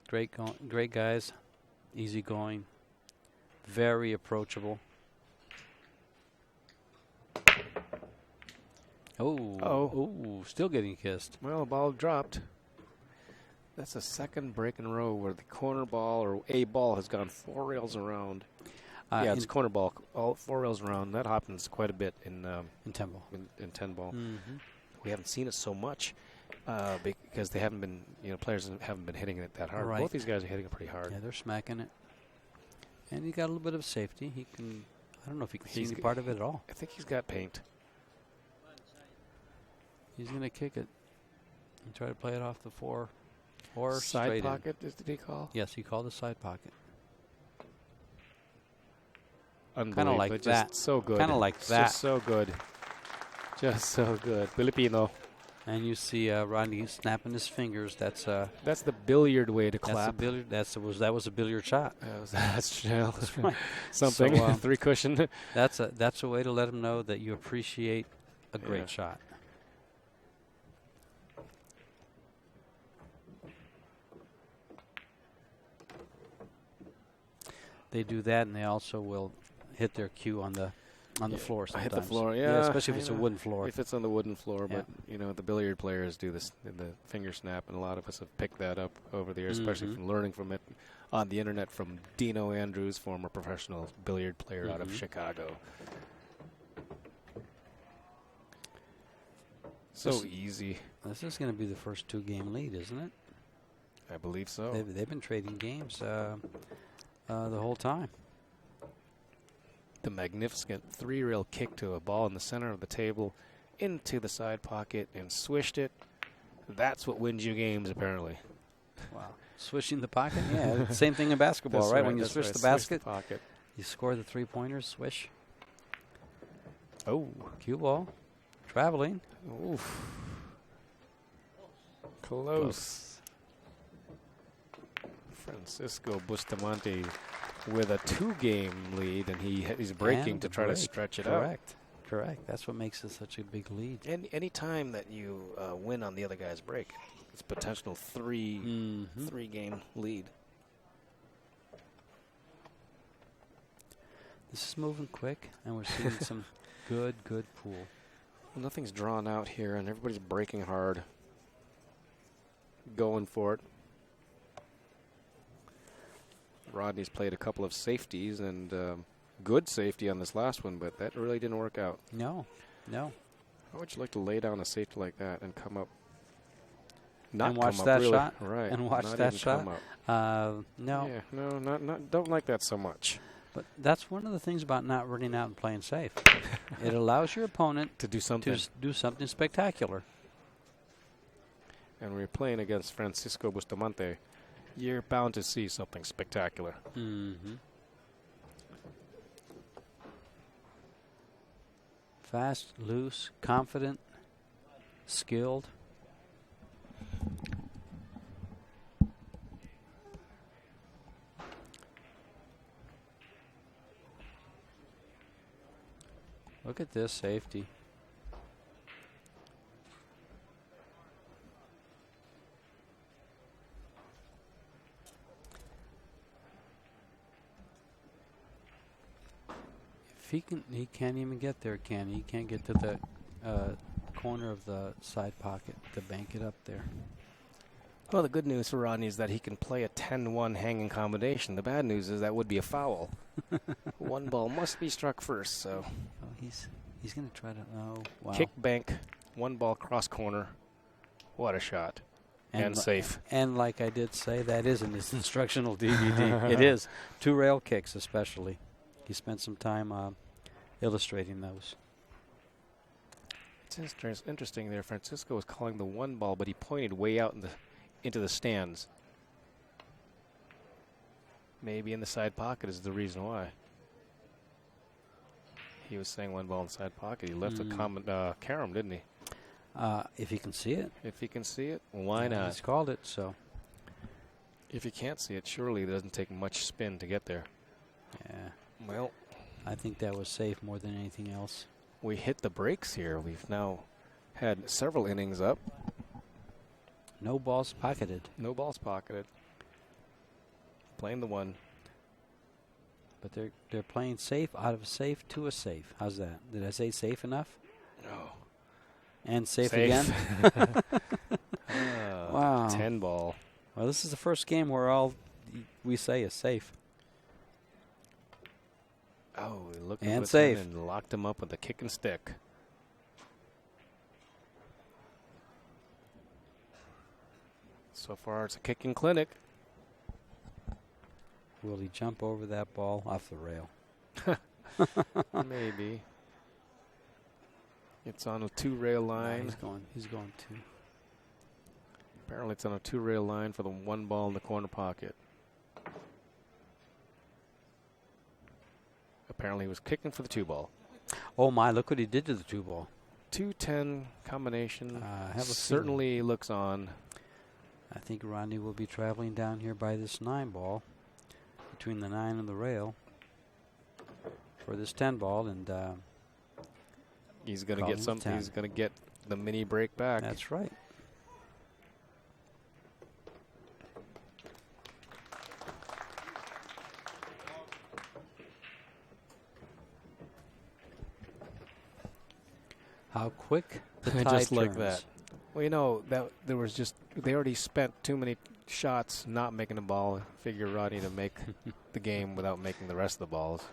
Great guys, easygoing, very approachable. Oh, still getting kissed. Well, the ball dropped. That's the second break in a row where the corner ball or a ball has gone 4 rails around. Yeah, it's corner ball, all 4 rails around. That happens quite a bit in 10 ball. In 10 ball. Mm-hmm. We haven't seen it so much because they haven't been, players haven't been hitting it that hard. Right. Both these guys are hitting it pretty hard. Yeah, they're smacking it. And he got a little bit of safety. He can. I don't know if he can see any part of it at all. I think he's got paint. He's going to kick it and try to play it off the 4 or side straight pocket. Did he call? Yes, he called a side pocket. Kind of like just that. So good. Kind of like that. Just so good. Just so good. Filipino. And you see Rodney snapping his fingers. That's the billiard way to clap. That's a billiard. That was a billiard shot. That's right. Something. So, 3 cushion. That's a way to let him know that you appreciate a great shot. They do that, and they also will hit their cue on the floor sometimes. Hit the floor, yeah. Especially if it's a wooden floor. If it's on the wooden floor, but the billiard players do this in the finger snap, and a lot of us have picked that up over the years, especially from learning from it on the internet from Dino Andrews, former professional billiard player out of Chicago. So easy. This is going to be the first 2-game lead, isn't it? I believe so. They've been trading games the whole time. The magnificent 3-rail kick to a ball in the center of the table into the side pocket and swished it. That's what wins you games, apparently. Wow. Swishing the pocket? Yeah, same thing in basketball, right? When you swish the basket, you score the 3-pointers, swish. Oh. Cue ball. Traveling. Oof. Close. Francisco Bustamante with a 2-game lead, and he's breaking to try to stretch it out. Correct. That's what makes it such a big lead. And any time that you win on the other guy's break, it's potential 3-game lead. This is moving quick, and we're seeing some good pool. Well, nothing's drawn out here, and everybody's breaking hard, going for it. Rodney's played a couple of safeties and good safety on this last one, but that really didn't work out. No. How would you like to lay down a safety like that and come up? And watch that shot? Right. And watch that shot? No. Yeah, no, don't like that so much. But that's one of the things about not running out and playing safe. It allows your opponent to do something. Spectacular. And we're playing against Francisco Bustamante. You're bound to see something spectacular. Fast, loose, confident, skilled. Look at this safety. He can't even get there, can he? He can't get to the corner of the side pocket to bank it up there. Well, the good news for Rodney is that he can play a 10-1 hanging combination. The bad news is that would be a foul. One ball must be struck first, so. Oh, he's going to try to, wow. Kick bank, 1 ball cross corner. What a shot. And safe. And like I did say, that is in his instructional DVD. It is. 2 rail kicks especially. He spent some time illustrating those. It's interesting there. Francisco was calling the 1 ball, but he pointed way out into the stands. Maybe in the side pocket is the reason why. He was saying 1 ball in the side pocket. He left a carom, didn't he? If he can see it. If he can see it, why not? He's called it, so. If you can't see it, surely it doesn't take much spin to get there. Yeah. Well, I think that was safe more than anything else. we hit the brakes here. We've now had several innings up. No balls pocketed. No balls pocketed. Playing the one. But they're playing safe out of a safe to a safe. How's that? Did I say safe enough? Oh. And safe again? Wow. 10 ball. Well, this is the first game where all we say is safe. Oh, we looked And at safe. and locked him up with a kick and stick. So far, it's a kicking clinic. Will he jump over that ball off the rail? Maybe. It's on a 2-rail line. He's going to. Apparently, it's on a 2-rail line for the 1 ball in the corner pocket. Apparently, he was kicking for the 2 ball. Oh my! Look what he did to the 2 ball. 2-10 combination have a certainly looks on. I think Rodney will be traveling down here by this 9 ball, between the 9 and the rail, for this 10 ball, and he's going to get something. He's going to get the mini break back. That's right. How quick the tide just like turns. that. Well, you know, that there was just, they already spent too many shots not making the ball. Figure Rodney to make the game without making the rest of the balls.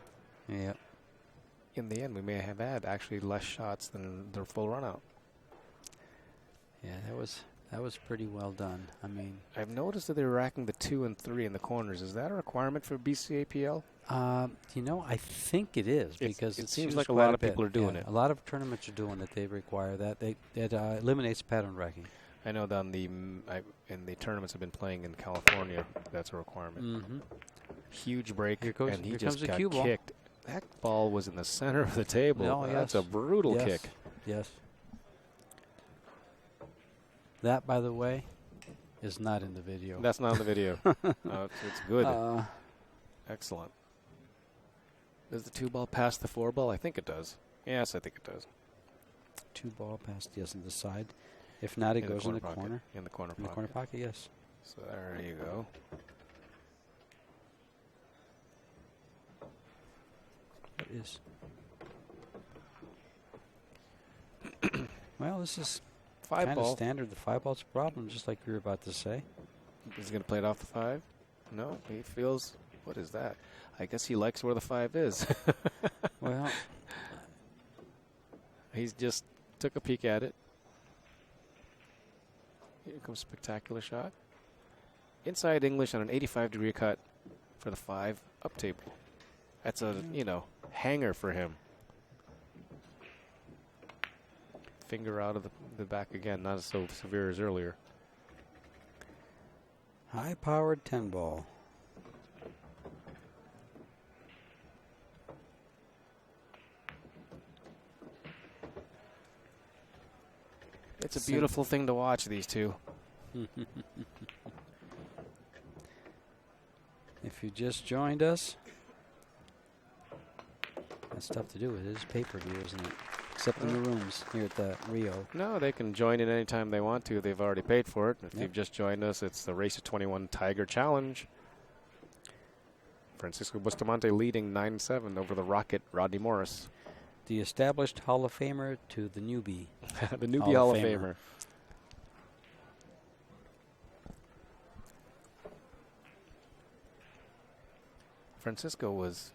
Yep. In the end, we may have had actually less shots than their full run out. Yeah, that was pretty well done. I mean, I've noticed that they're racking the 2 and 3 in the corners. Is that a requirement for BCAPL? you know, I think it is because it it's seems used like a quite lot of bit. people are doing Yeah, it. A lot of tournaments are doing it. They require that. It eliminates pattern racking. I know that in the tournaments I've been playing in California, that's a requirement. Mm-hmm. Huge break, Here and he comes just the got cue ball. kicked. That ball was in the center of the table. Oh, That's yes. a brutal Yes. kick. Yes. That, by the way, is not in the video. That's not in the video. It's good. Excellent. Does the 2 ball pass the 4 ball? I think it does. Yes, I think it does. 2 ball past, yes, on the side. If not, it goes in the pocket. corner. In the corner In the pocket. corner pocket, yes. So there you go. It is. Well, this is 5 kind of ball. standard. The 5 ball's a problem, just like you were about to say. He's going to play it off the 5? No, he feels, what is that? I guess he likes where the 5 is. Well, He's just took a peek at it. Here comes a spectacular shot. Inside English on an 85-degree cut for the 5 up table. That's a, hanger for him. Finger out of the back again, not as so severe as earlier. high-powered 10 ball. It's a beautiful thing to watch, these two. If you just joined us, that's tough to do. It is pay-per-view, isn't it? Except in the rooms here at the Rio. No, they can join in anytime they want to. They've already paid for it. If Yep. you've just joined us, it's the Race of 21 Tiger Challenge. Francisco Bustamante leading 9-7 over the Rocket Rodney Morris. The established Hall of Famer to the newbie. The newbie Hall of Famer. Francisco was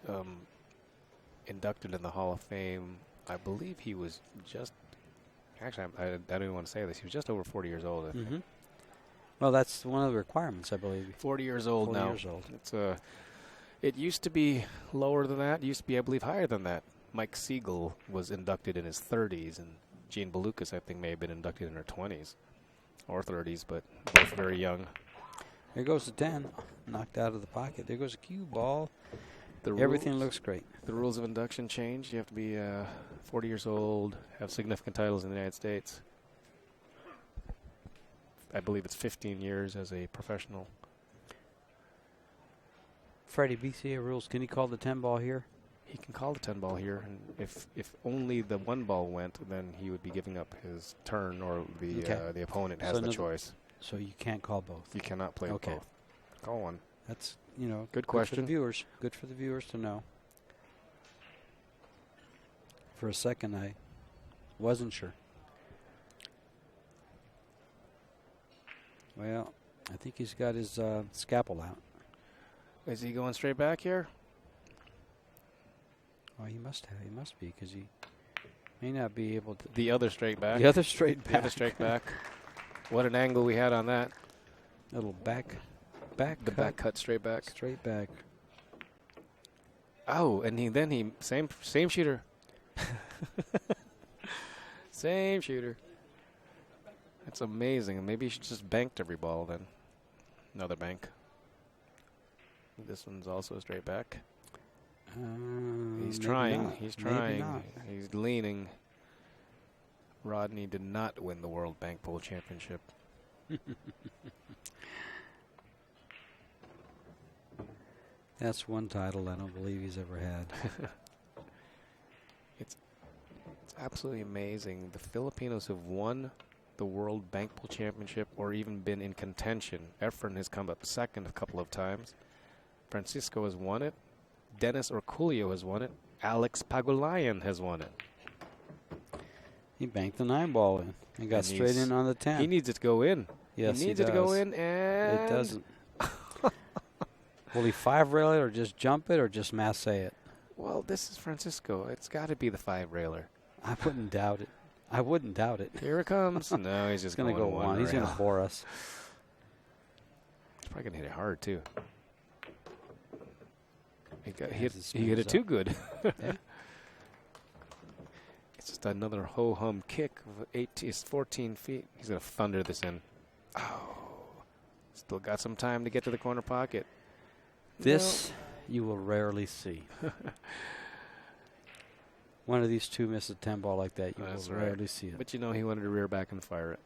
inducted in the Hall of Fame. I believe he was just, actually, I don't even want to say this, he was just over 40 years old. I think. Mm-hmm. Well, that's one of the requirements, I believe. 40 years old 40 now. years old. It's it used to be lower than that. It used to be, I believe, higher than that. Mike Siegel was inducted in his 30s, and Jean Belucas, I think, may have been inducted in her 20s or 30s, but both very young. Here goes the 10, knocked out of the pocket. There goes a cue ball. The Everything rules- looks great. The rules of induction changed. You have to be 40 years old, have significant titles in the United States. I believe it's 15 years as a professional. Freddie, BCA rules. Can he call the 10 ball here? He can call the 10 ball here, and if only the 1 ball went, then he would be giving up his turn, or the opponent has the choice. So you can't call both. You cannot play both. Call one. That's good question. For the viewers. Good for the viewers to know. For a second, I wasn't sure. Well, I think he's got his scalpel out. Is he going straight back here? Oh, he must have. He must be, because he may not be able to. The other straight back. The other straight back. The other straight back. What an angle we had on that. Little back. The back cut straight back. Straight back. Oh, and same shooter. Same shooter. That's amazing. Maybe he should just banked every ball then. Another bank. This one's also a straight back. He's trying. Not. He's trying. Not. He's leaning. Rodney did not win the World Bank Pool Championship. That's one title I don't believe he's ever had. It's absolutely amazing. The Filipinos have won the World Bank Pool Championship or even been in contention. Efren has come up second a couple of times. Francisco has won it. Dennis Orculio has won it. Alex Pagulayan has won it. He banked the 9 ball in and got straight in on the 10. He needs it to go in. Yes, he needs it to go in, and it doesn't. Will he 5-rail it or just jump it or just masse it? Well, this is Francisco. It's got to be the 5-railer. I wouldn't doubt it. I wouldn't doubt it. Here it comes. No, he's just going to go 1. He's going to bore us. He's probably going to hit it hard, too. He hit it too good. Yeah. It's just another ho-hum kick of 14 feet. He's going to thunder this in. Oh. Still got some time to get to the corner pocket. This you will rarely see. One of these two miss a 10 ball like that, you will rarely see it. But he wanted to rear back and fire it.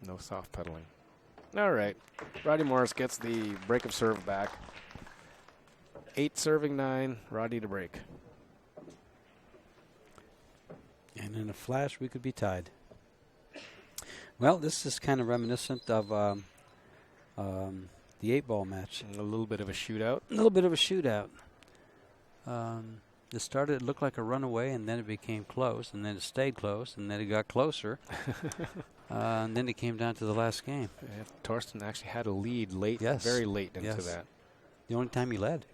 No soft pedaling. All right. Rodney Morris gets the break of serve back. 8 serving 9. Rodney to break. And in a flash, we could be tied. Well, this is kind of reminiscent of the 8-ball match. A little bit of a shootout. A little bit of a shootout. It looked like a runaway, and then it became close, and then it stayed close, and then it got closer. And then it came down to the last game. Yeah, Torsten actually had a lead late, yes. Very late into that. The only time he led.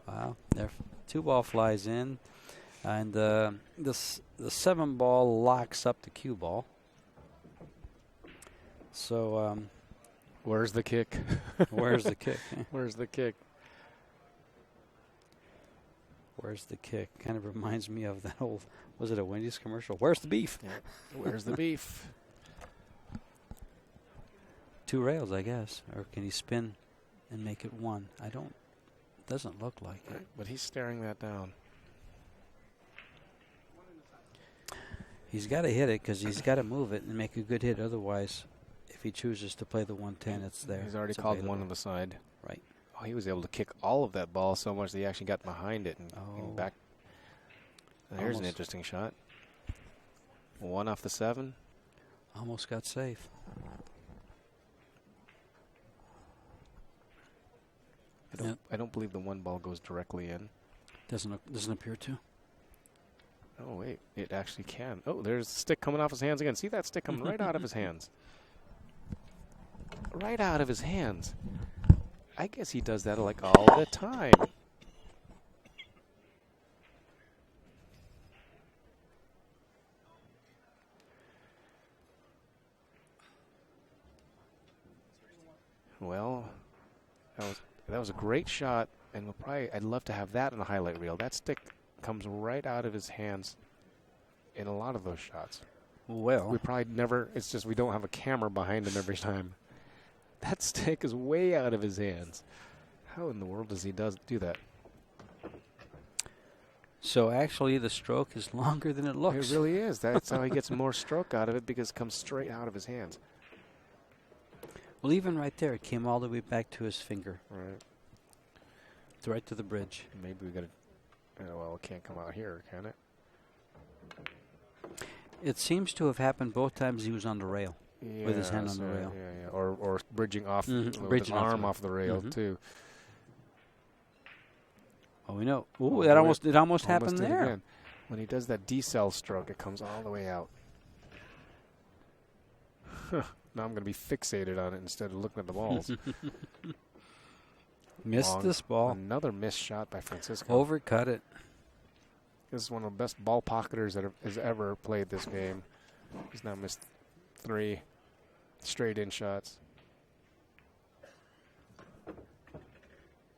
Wow, their 2-ball flies in, and the 7-ball locks up the cue ball. So, where's the kick? Where's the kick? Where's the kick? Where's the kick? Kind of reminds me of that old, was it a Wendy's commercial? Where's the beef? Yeah. Where's the beef? 2 rails, I guess. Or can he spin and make it 1? Doesn't look like it. But he's staring that down. He's got to hit it because he's got to move it and make a good hit. Otherwise, if he chooses to play the 110, it's there. He's already called one on the side. Right. Oh, he was able to kick all of that ball so much that he actually got behind it and back. There's an interesting shot. 1 off the 7. Almost got safe. I don't believe the 1 ball goes directly in. Doesn't appear to. Oh, wait. It actually can. Oh, there's the stick coming off his hands again. See that stick coming right out of his hands. Right out of his hands. I guess he does that like all the time. Well, that was a great shot, and I'd love to have that in a highlight reel. That stick comes right out of his hands in a lot of those shots. Well, we probably never. It's just we don't have a camera behind him every time. That stick is way out of his hands. How in the world does he do that? So actually, the stroke is longer than it looks. It really is. That's how he gets more stroke out of it, because it comes straight out of his hands. Well, even right there, it came all the way back to his finger. Right. Right to the bridge. Maybe we got to. Well, it can't come out here, can it? It seems to have happened both times he was on the rail, with his hand on the rail. Yeah. Or bridging off, with Bridging his off arm the- off the rail too. Oh, we know. Ooh, Oh, that boy. almost happened did there. again. When he does that decel stroke, it comes all the way out. Now I'm going to be fixated on it instead of looking at the balls. Missed this ball. Another missed shot by Francisco. Overcut it. This is one of the best ball pocketers that has ever played this game. He's now missed 3 straight-in shots.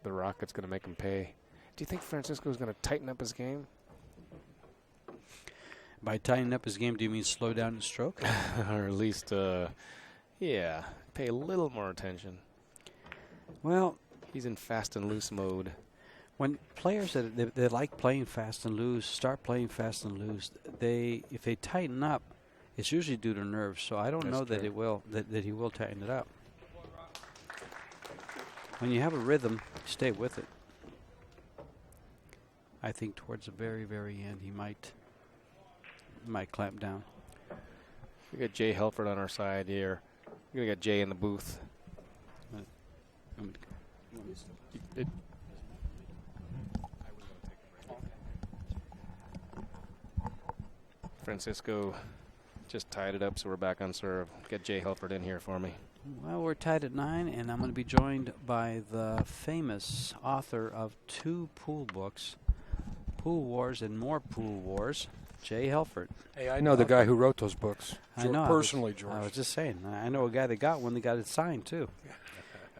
The rocket's going to make him pay. Do you think Francisco's going to tighten up his game? By tightening up his game, do you mean slow down his stroke? Or at least, pay a little more attention. Well, He's in fast and loose mode. when players that they like playing fast and loose, start playing fast and loose, if they tighten up, it's usually due to nerves. So I don't That's know that true. it will that he will tighten it up. When you have a rhythm, stay with it. I think towards the very, very end, he might clamp down. We got Jay Helford on our side here. We're going to get Jay in the booth. Francisco just tied it up, so we're back on serve. Get Jay Helford in here for me. Well, we're tied at 9, and I'm going to be joined by the famous author of 2 pool books, Pool Wars and More Pool Wars, Jay Helford. Hey, I know the guy who wrote those books. I know. Personally, George. I was just saying. I know a guy that got one that got it signed, too.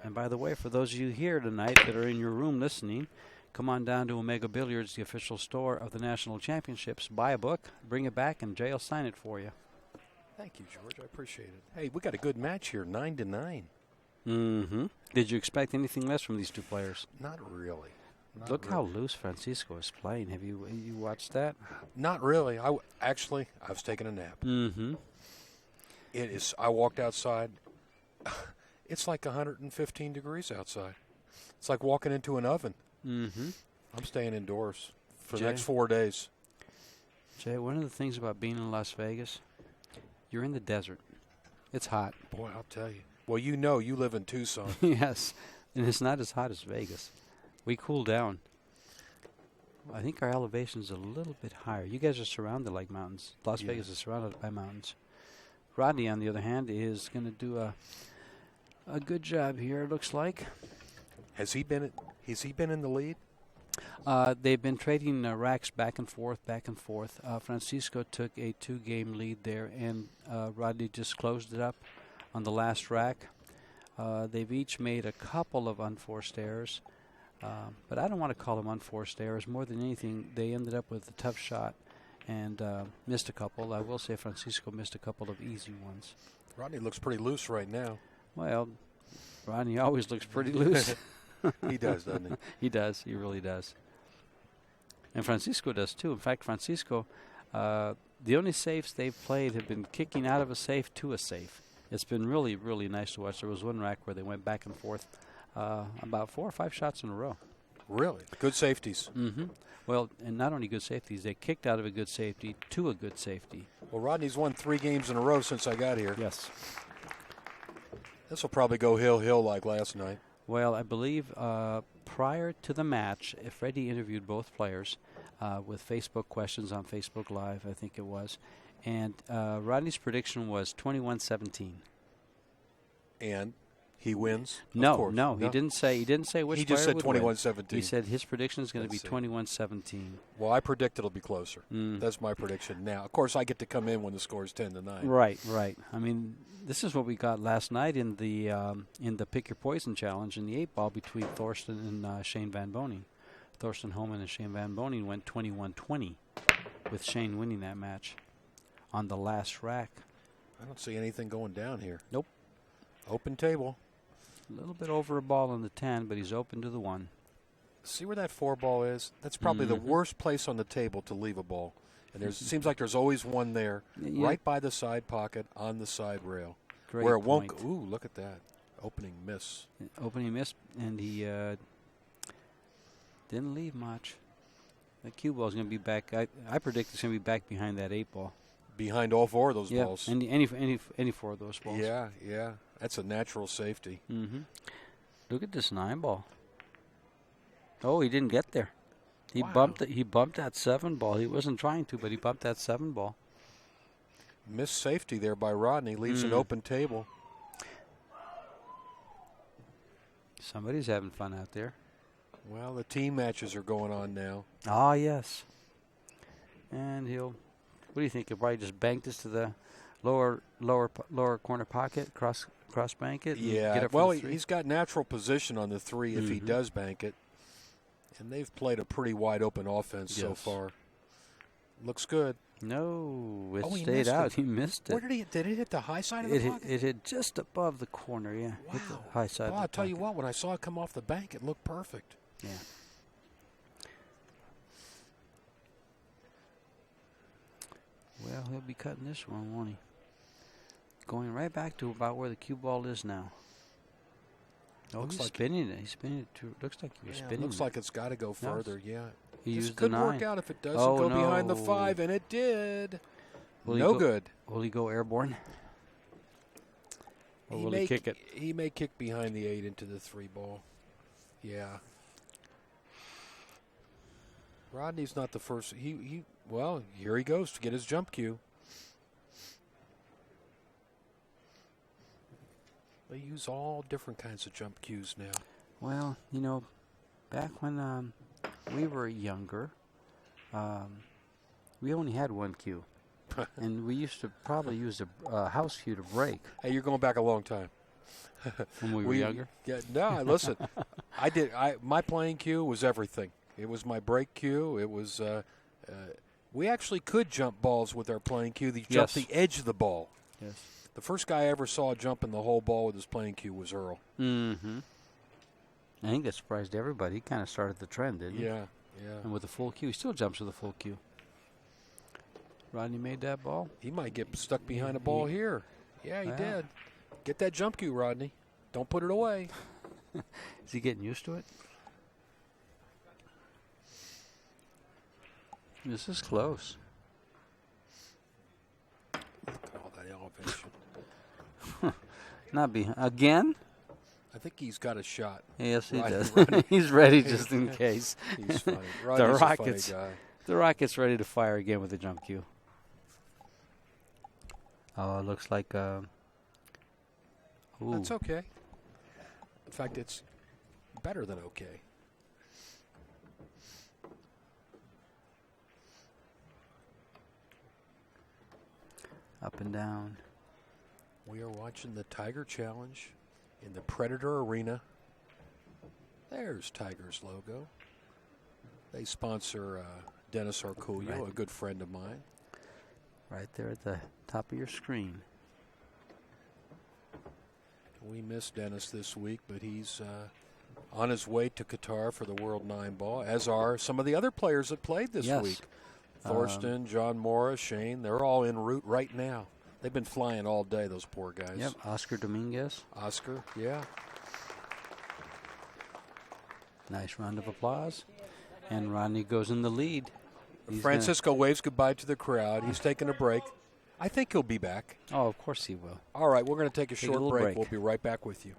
And by the way, for those of you here tonight that are in your room listening, come on down to Omega Billiards, the official store of the National Championships. Buy a book, bring it back, and Jay will sign it for you. Thank you, George. I appreciate it. Hey, we got a good match here, 9-9. Mm-hmm. Did you expect anything less from these 2 players? Not really. Look how loose Francisco is playing. Have you watched that? Not really. I was taking a nap. Mm-hmm. It is. I walked outside. It's like 115 degrees outside. It's like walking into an oven. Mm-hmm. I'm staying indoors for Jay? the next 4 days. Jay, one of the things about being in Las Vegas, you're in the desert. It's hot. Boy, I'll tell you. Well, you know, you live in Tucson. Yes, and it's not as hot as Vegas. We cool down. I think our elevation is a little bit higher. You guys are surrounded like mountains. Las Vegas is surrounded by mountains. Rodney, on the other hand, is going to do a good job here, it looks like. Has he been in the lead? They've been trading racks back and forth. Francisco took a 2-game lead there, and Rodney just closed it up on the last rack. They've each made a couple of unforced errors, but I don't want to call them unforced errors. More than anything, they ended up with a tough shot and missed a couple. I will say Francisco missed a couple of easy ones. Rodney looks pretty loose right now. Well, Rodney always looks pretty loose. He does, doesn't he? He does. He really does. And Francisco does, too. In fact, Francisco, the only safes they've played have been kicking out of a safe to a safe. It's been really, really nice to watch. There was one rack where they went back and forth about 4 or 5 shots in a row. Really? Good safeties. Mm-hmm. Well, and not only good safeties, they kicked out of a good safety to a good safety. Well, Rodney's won 3 games in a row since I got here. Yes. This will probably go hill like last night. Well, I believe prior to the match, Freddie interviewed both players with Facebook questions on Facebook Live, I think it was. And Rodney's prediction was 21-17. And he wins? No, of course. no, he didn't say which He player just said would win. 21-17. He said his prediction is going to be Let's see. 21-17. Well, I predict it'll be closer. Mm. That's my prediction now. Of course, I get to come in when the score is 10-9. Right. I mean, this is what we got last night in the Pick Your Poison Challenge in the 8-ball between Thorsten and Shane Van Boning. Thorsten Homan and Shane Van Boning went 21-20, with Shane winning that match on the last rack. I don't see anything going down here. Nope. Open table. A little bit over a ball on the 10, but he's open to the 1. See where that 4-ball is? That's probably the worst place on the table to leave a ball. And it seems like there's always one there, right by the side pocket on the side rail. Great where it won't point. go. Ooh, look at that. Opening miss. Opening miss, and he didn't leave much. The cue ball is going to be back. I predict it's going to be back behind that 8-ball. Behind all 4 of those balls. Any 4 of those balls. Yeah. That's a natural safety. Look at this 9-ball. Oh, he didn't get there. He Wow. bumped it. He bumped that 7-ball. He wasn't trying to, but he bumped that 7-ball. Missed safety there by Rodney. Leaves an open table. Somebody's having fun out there. Well, the team matches are going on now. Ah, yes. And what do you think? He'll probably just bank this to the lower corner pocket, cross bank it? And Yeah, get it for well, the 3? he's got natural position on the 3 if he does bank it. And they've played a pretty wide open offense so far. Looks good. No, it he stayed missed out. it. He missed it. Where did it hit the high side of the pocket? It hit just above the corner, yeah. Wow. Hit the high side of Well, the I'll tell you pocket. what, when I saw it come off the bank, it looked perfect. Yeah. Well, he'll be cutting this one, won't he? Going right back to about where the cue ball is now. Oh, Looks he's like spinning it. He's spinning it too. Looks like he was spinning looks it. like it's got to go further, yeah. He This used could the work 9. out if it doesn't Oh, go behind the no. 5, and it did. Will he No go- good. Will he go airborne? Or will he kick it? He may kick behind the 8 into the 3 ball. Yeah. Rodney's not the first. Well, here he goes to get his jump cue. They use all different kinds of jump cues now. Well, back when we were younger, we only had one cue. And we used to probably use a house cue to break Hey, you're going back a long time. when we were younger. Yeah, no, listen. My playing cue was everything. It was my break cue. It was we actually could jump balls with our playing cue. You jump the edge of the ball. Yes. The first guy I ever saw jumping the whole ball with his playing cue was Earl. Mm-hmm. I think that surprised everybody. He kind of started the trend, didn't he? Yeah. And with a full cue, he still jumps with a full cue. Rodney made that ball. He might get stuck behind a ball here. Yeah, he did. Get that jump cue, Rodney. Don't put it away. Is he getting used to it? This is close. Look at all that elevation. Not behind again. I think he's got a shot. Yes, he does. Rodney. He's ready just in case. He's funny. Rodney's Rockets. a funny guy. The Rockets ready to fire again with the jump cue. Oh, it looks like. Ooh. That's okay. In fact, it's better than okay. Up and down. We are watching the Tiger Challenge in the Predator Arena. There's Tiger's logo. They sponsor Dennis Arculio, Right. a good friend of mine. Right there at the top of your screen. We missed Dennis this week, but he's on his way to Qatar for the World 9 Ball, as are some of the other players that played this Yes. week. Thorsten, John Morris, Shane, they're all en route right now. They've been flying all day, those poor guys. Yep, Oscar Dominguez. Oscar, yeah. Nice round of applause. And Rodney goes in the lead. He's Francisco waves goodbye to the crowd. He's taking a break. I think he'll be back. Oh, of course he will. All right, we're going to take a Take a short little break. break. We'll be right back with you.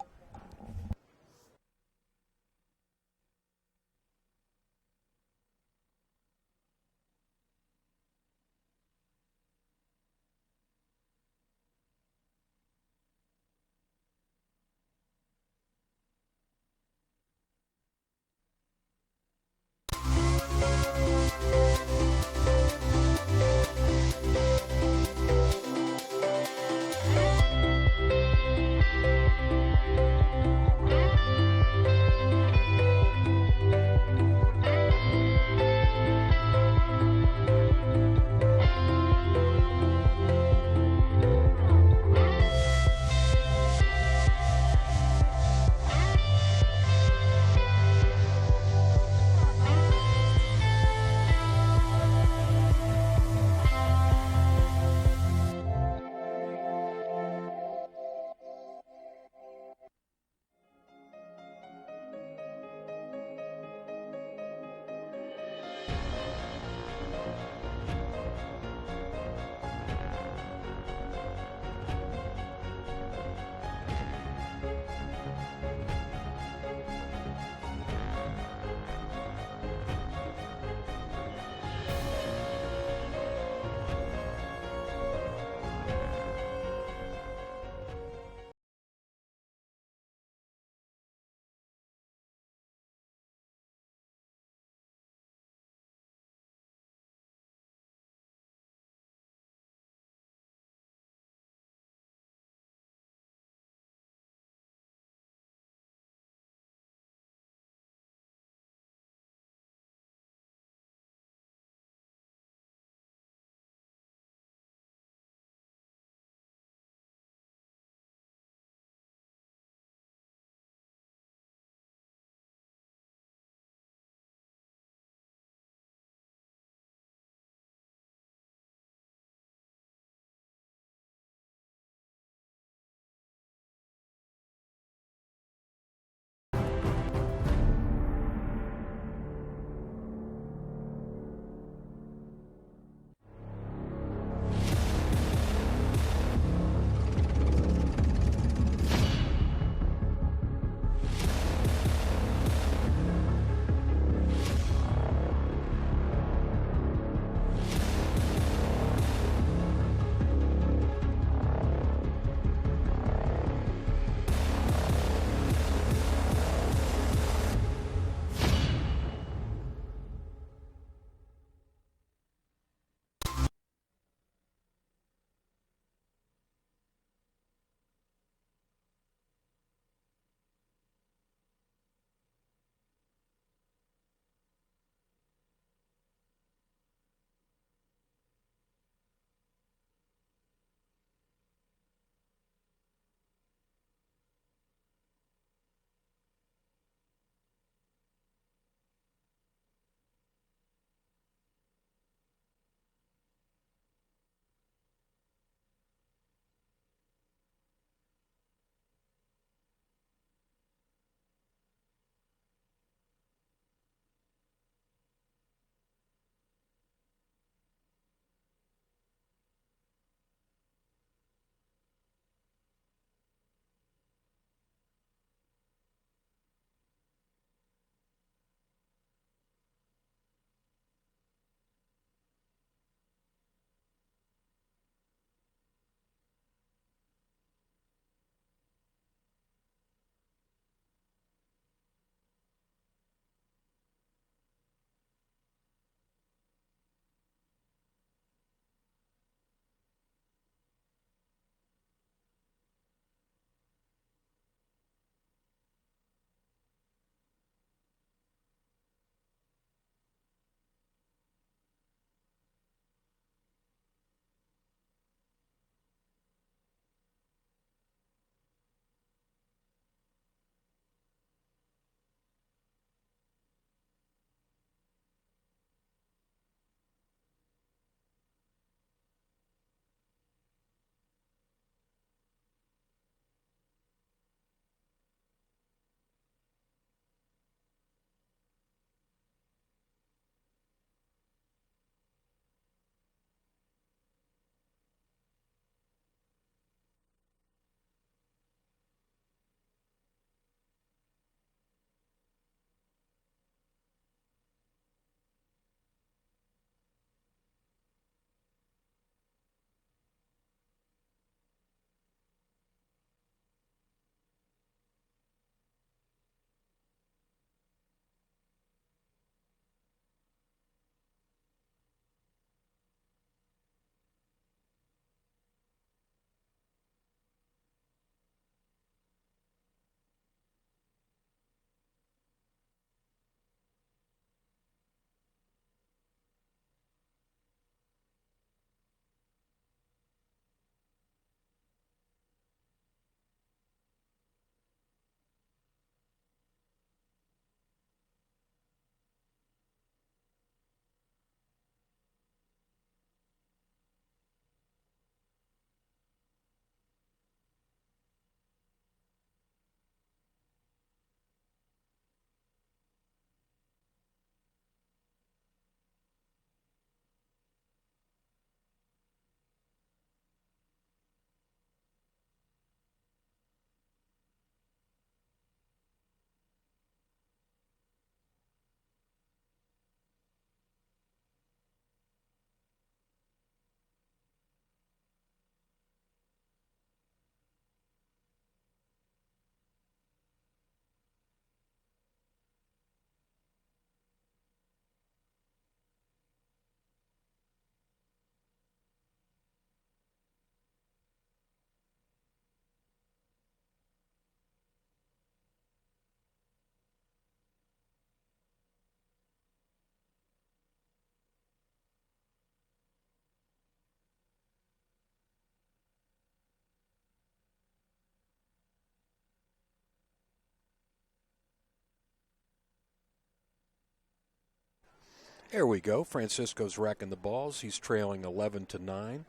There we go. Francisco's racking the balls. He's trailing 11-9.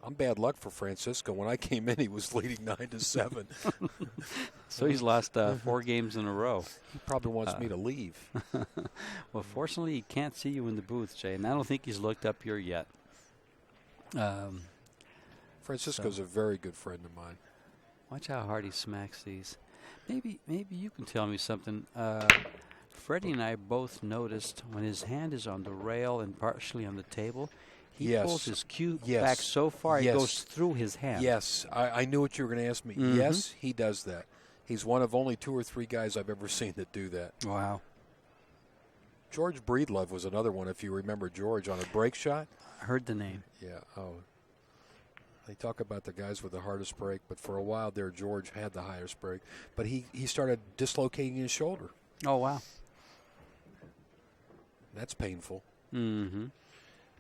I'm bad luck for Francisco. When I came in, he was leading 9-7. So he's lost 4 games in a row. He probably wants me to leave. Well, fortunately, he can't see you in the booth, Jay, and I don't think he's looked up here yet. Francisco's a very good friend of mine. Watch how hard he smacks these. Maybe you can tell me something. Freddie and I both noticed when his hand is on the rail and partially on the table, he pulls his cue back so far it goes through his hand. Yes, I knew what you were going to ask me. Yes, he does that. He's one of only 2 or 3 guys I've ever seen that do that. Wow. George Breedlove was another one, if you remember George, on a break shot. I heard the name. Yeah, they talk about the guys with the hardest break, but for a while there, George had the highest break. But he started dislocating his shoulder. Oh, wow. That's painful. Mm-hmm.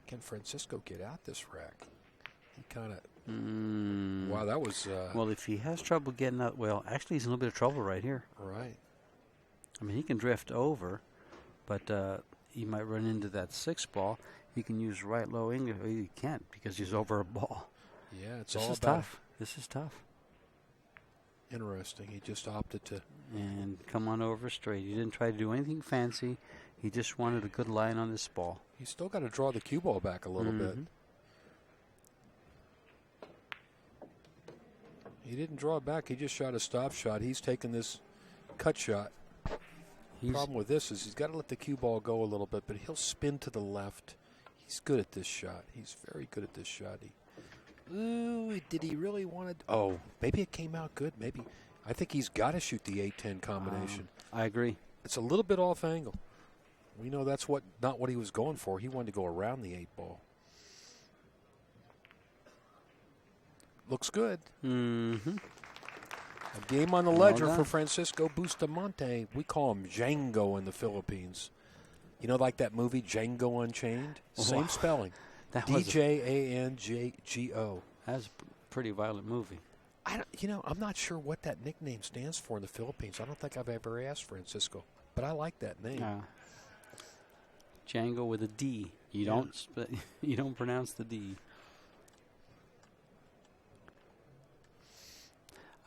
Can Francisco get out this rack? He kind of... Wow, that was... well, if he has trouble getting out... Well, actually, he's in a little bit of trouble right here. Right. I mean, he can drift over, but he might run into that 6 ball. He can use right low English. He can't because he's over a ball. Yeah, it's this all is about... tough. This is tough. Interesting. He just opted to... And come on over straight. He didn't try to do anything fancy. He just wanted a good line on this ball. He's still got to draw the cue ball back a little bit. He didn't draw it back. He just shot a stop shot. He's taking this cut shot. The problem with this is he's got to let the cue ball go a little bit, but he'll spin to the left. He's good at this shot. He's very good at this shot. Did he really want to? Oh, maybe it came out good. Maybe. I think he's got to shoot the 8-10 combination. I agree. It's a little bit off angle. We know that's not what he was going for. He wanted to go around the 8 ball. Looks good. Mm-hmm. A game on the ledger for Francisco Bustamante. We call him Django in the Philippines. You know, like that movie Django Unchained? Same spelling. D-J-A-N-G-O. That was a pretty violent movie. I'm not sure what that nickname stands for in the Philippines. I don't think I've ever asked Francisco, but I like that name. Django with a D. You don't pronounce the D.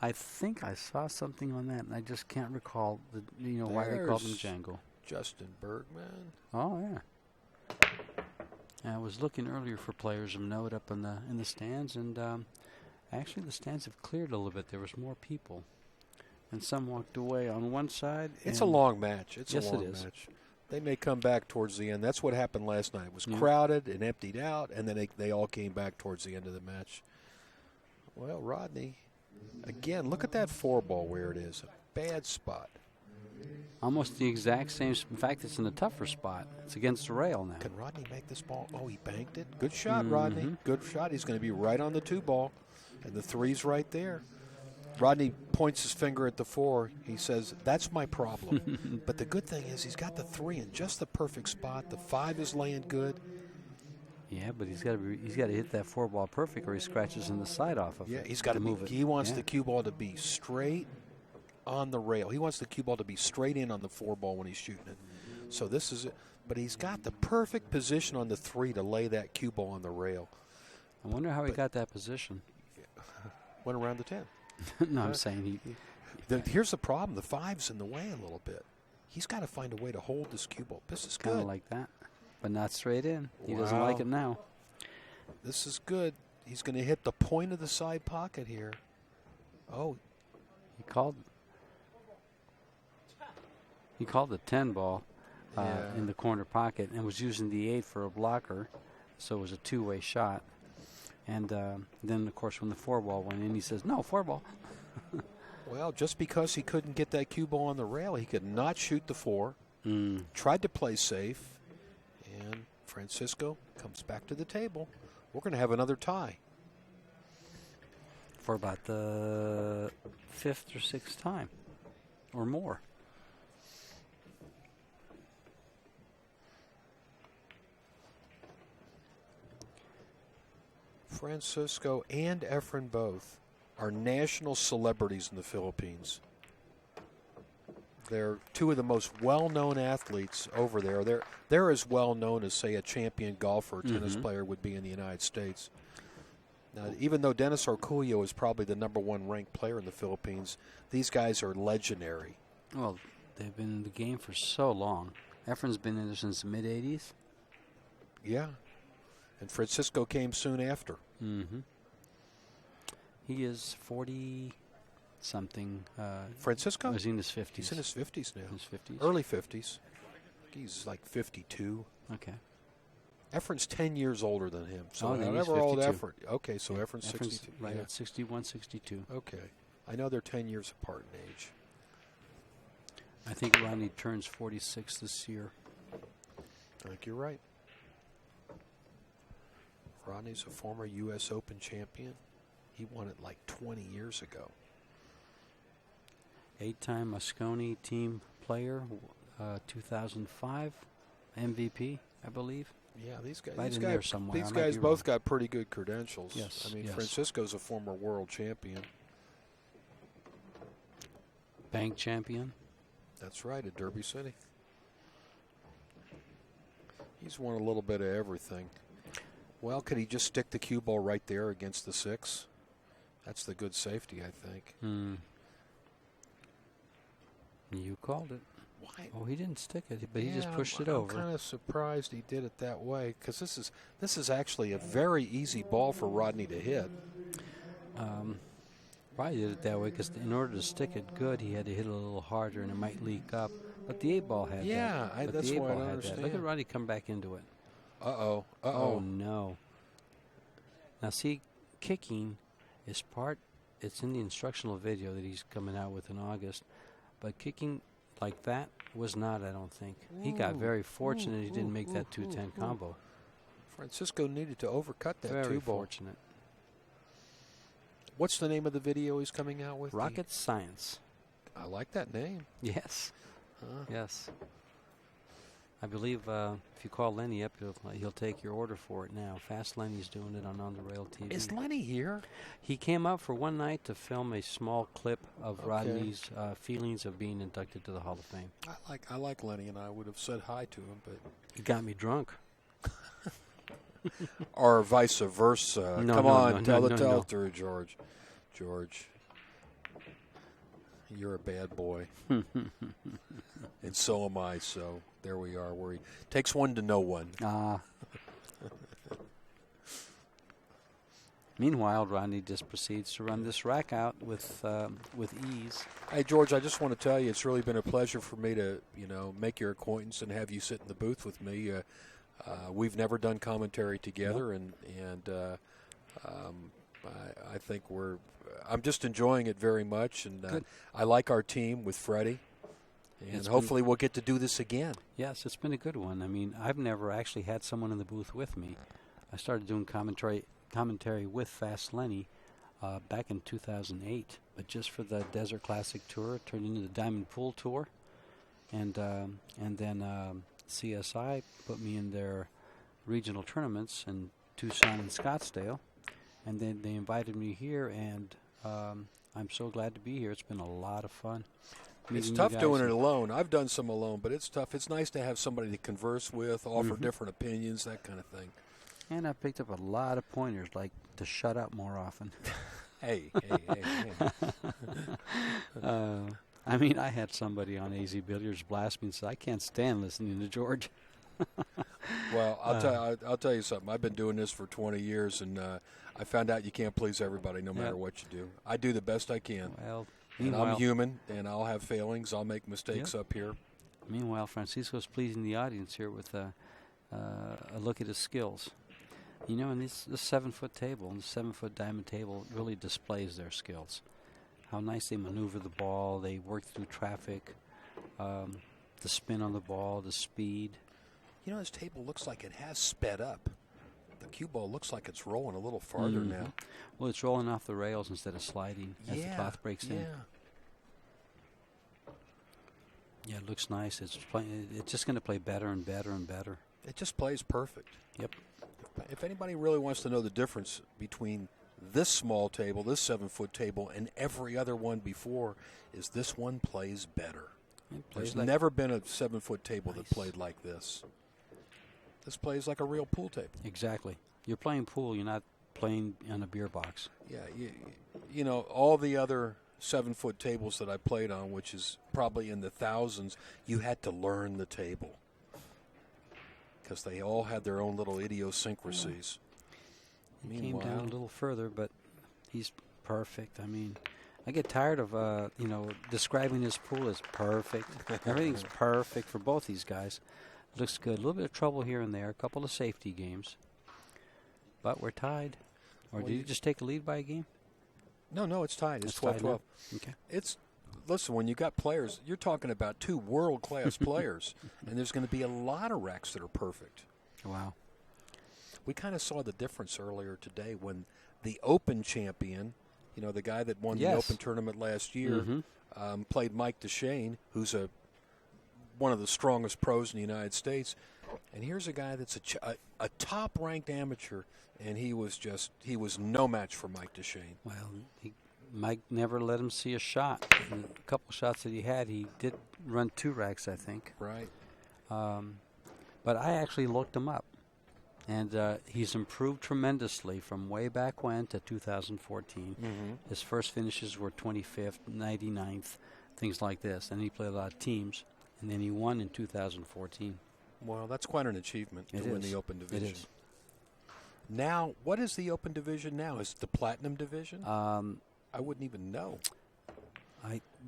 I think I saw something on that, and I just can't recall why they called him Django. Justin Bergman. Oh yeah. I was looking earlier for players of note up in the stands, and actually the stands have cleared a little bit. There was more people, and some walked away on one side. It's a long match. Yes, it is. They may come back towards the end. That's what happened last night. It was crowded and emptied out, and then they all came back towards the end of the match. Well, Rodney, again, look at that 4 ball where it is. A bad spot. Almost the exact same. In fact, it's in a tougher spot. It's against the rail now. Can Rodney make this ball? Oh, he banked it. Good shot, Rodney. Good shot. He's going to be right on the 2 ball, and the 3's right there. Rodney points his finger at the 4. He says, that's my problem. But the good thing is he's got the 3 in just the perfect spot. The 5 is laying good. Yeah, but he's got to hit that 4 ball perfect, or he scratches in the side off of it. Yeah, he's got to move it. He wants the cue ball to be straight on the rail. He wants the cue ball to be straight in on the 4 ball when he's shooting it. So this is it. But he's got the perfect position on the 3 to lay that cue ball on the rail. I wonder how he got that position. Went around the 10. No, I'm saying here's the problem. The 5's in the way a little bit. He's got to find a way to hold this cue ball. This is good. Kind of like that, but not straight in. He doesn't like it now. This is good. He's going to hit the point of the side pocket here. Oh. He called the 10 ball in the corner pocket and was using the 8 for a blocker, so it was a 2-way shot. And then, of course, when the 4 ball went in, he says, no, 4 ball. Well, just because he couldn't get that cue ball on the rail, he could not shoot the 4. Tried to play safe, and Francisco comes back to the table. We're going to have another tie. For about the 5th or 6th time or more. Francisco and Efren both are national celebrities in the Philippines. They're two of the most well-known athletes over there. They're as well-known as, say, a champion golfer or tennis player would be in the United States. Now, even though Dennis Orcullo is probably the #1 ranked player in the Philippines, these guys are legendary. Well, they've been in the game for so long. Efren's been in there since the mid-'80s. Yeah. And Francisco came soon after. Mm-hmm. He is 40-something. Francisco? He's in his 50s. He's in his 50s now. His 50s? Early 50s. He's like 52. Okay. Efren's 10 years older than him. So then he's however old 52. Efren. Okay, so Efren's 62. Right Yeah. at 61, 62. Okay. I know they're 10 years apart in age. I think Rodney turns 46 this year. I think you're right. Rodney's a former U.S. Open champion. He won it like 20 years ago. 8-time Moscone team player, 2005 MVP, I believe. Yeah, these guys. Right these in guys, there somewhere. These I might guys be both wrong. got pretty good credentials. Yes, I mean, yes. Francisco's a former world champion. Bank champion. That's right, at Derby City. He's won a little bit of everything. Well, could he just stick the cue ball right there against the 6? That's the good safety, I think. You called it. Why? Oh, he didn't stick it, but he just Yeah, pushed it I'm over. kind of surprised he did it that way, because this is actually a very easy ball for Rodney to hit. Probably did it that way because in order to stick it good, he had to hit it a little harder and it might leak up. But the 8-ball had Yeah, that. that's the why I 8-ball don't had understand. that. Look at Rodney come back into it. Uh-oh. Oh, no. Now, see, kicking is it's in the instructional video that he's coming out with in August, but kicking like that was not, I don't think. He got very fortunate he didn't make that 210 combo. Francisco needed to overcut that Very 2-ball. fortunate. What's the name of the video he's coming out with? Rocket Science. I like that name. Yes. Huh. Yes. I believe if you call Lenny up, he'll take your order for it now. Fast Lenny's doing it on the Rail TV. Is Lenny here? He came up for one night to film a small clip of Okay. Rodney's feelings of being inducted to the Hall of Fame. I like Lenny, and I would have said hi to him, but He got me drunk. or vice versa. No, Come no, on, no, tell no, the no, tale no. through, George. George, you're a bad boy, and so am I. So there we are. Where he takes one to know one. Meanwhile, Rodney just proceeds to run this rack out with ease. Hey, George, I just want to tell you, it's really been a pleasure for me to, make your acquaintance and have you sit in the booth with me. We've never done commentary together, and I think I'm just enjoying it very much, and I like our team with Freddie, and hopefully we'll get to do this again. Yes, it's been a good one. I mean, I've never actually had someone in the booth with me. I started doing commentary with Fast Lenny back in 2008, but just for the Desert Classic Tour, it turned into the Diamond Pool Tour, and then CSI put me in their regional tournaments in Tucson and Scottsdale, and then they invited me here, and I'm so glad to be here. It's been a lot of fun. It's tough doing it alone. I've done some alone, but it's tough. It's nice to have somebody to converse with, offer different opinions, that kind of thing. And I picked up a lot of pointers, like to shut up more often. Hey. I mean, I had somebody on AZ Billiards blast me and say, I can't stand listening to George. Well, I'll tell you something. I've been doing this for 20 years, and I found out you can't please everybody no matter what you do. I do the best I can. Well, and I'm human, and I'll have failings. I'll make mistakes up here. Meanwhile, Francisco's pleasing the audience here with a look at his skills. You know, and this 7-foot table, and the 7-foot diamond table really displays their skills. How nice they maneuver the ball, they work through traffic, the spin on the ball, the speed. You know, this table looks like it has sped up. The cue ball looks like it's rolling a little farther now. Well, it's rolling off the rails instead of sliding as the cloth breaks in. Yeah, it looks nice. It's just going to play better and better and better. It just plays perfect. Yep. If anybody really wants to know the difference between this small table, this 7-foot table, and every other one before, is this one plays better. There's never been a 7-foot table that played like this. This plays like a real pool table. Exactly. You're playing pool. You're not playing on a beer box. Yeah, you know, all the other 7-foot tables that I played on, which is probably in the thousands, you had to learn the table because they all had their own little idiosyncrasies. He came down a little further, but he's perfect. I mean, I get tired of, describing his pool as perfect. Everything's perfect for both these guys. Looks good. A little bit of trouble here and there. A couple of safety games. But we're tied. Or did you just take a lead by a game? No, it's tied. It's 12-12. Okay. Listen, when you got players, you're talking about two world-class players, and there's going to be a lot of racks that are perfect. Wow. We kind of saw the difference earlier today when the Open champion, you know, the guy that won the Open tournament last year, played Mike DeShane, who's one of the strongest pros in the United States. And here's a guy that's a top-ranked amateur, and he was no match for Mike DeShane. Well, Mike never let him see a shot. And a couple shots that he had, he did run 2 racks, I think. Right. But I actually looked him up. And he's improved tremendously from way back when to 2014. His first finishes were 25th, 99th, things like this. And he played a lot of teams. And then he won in 2014. Well, that's quite an achievement to win the Open division. It is. Now, what is the Open division now? Is it the Platinum division? I wouldn't even know.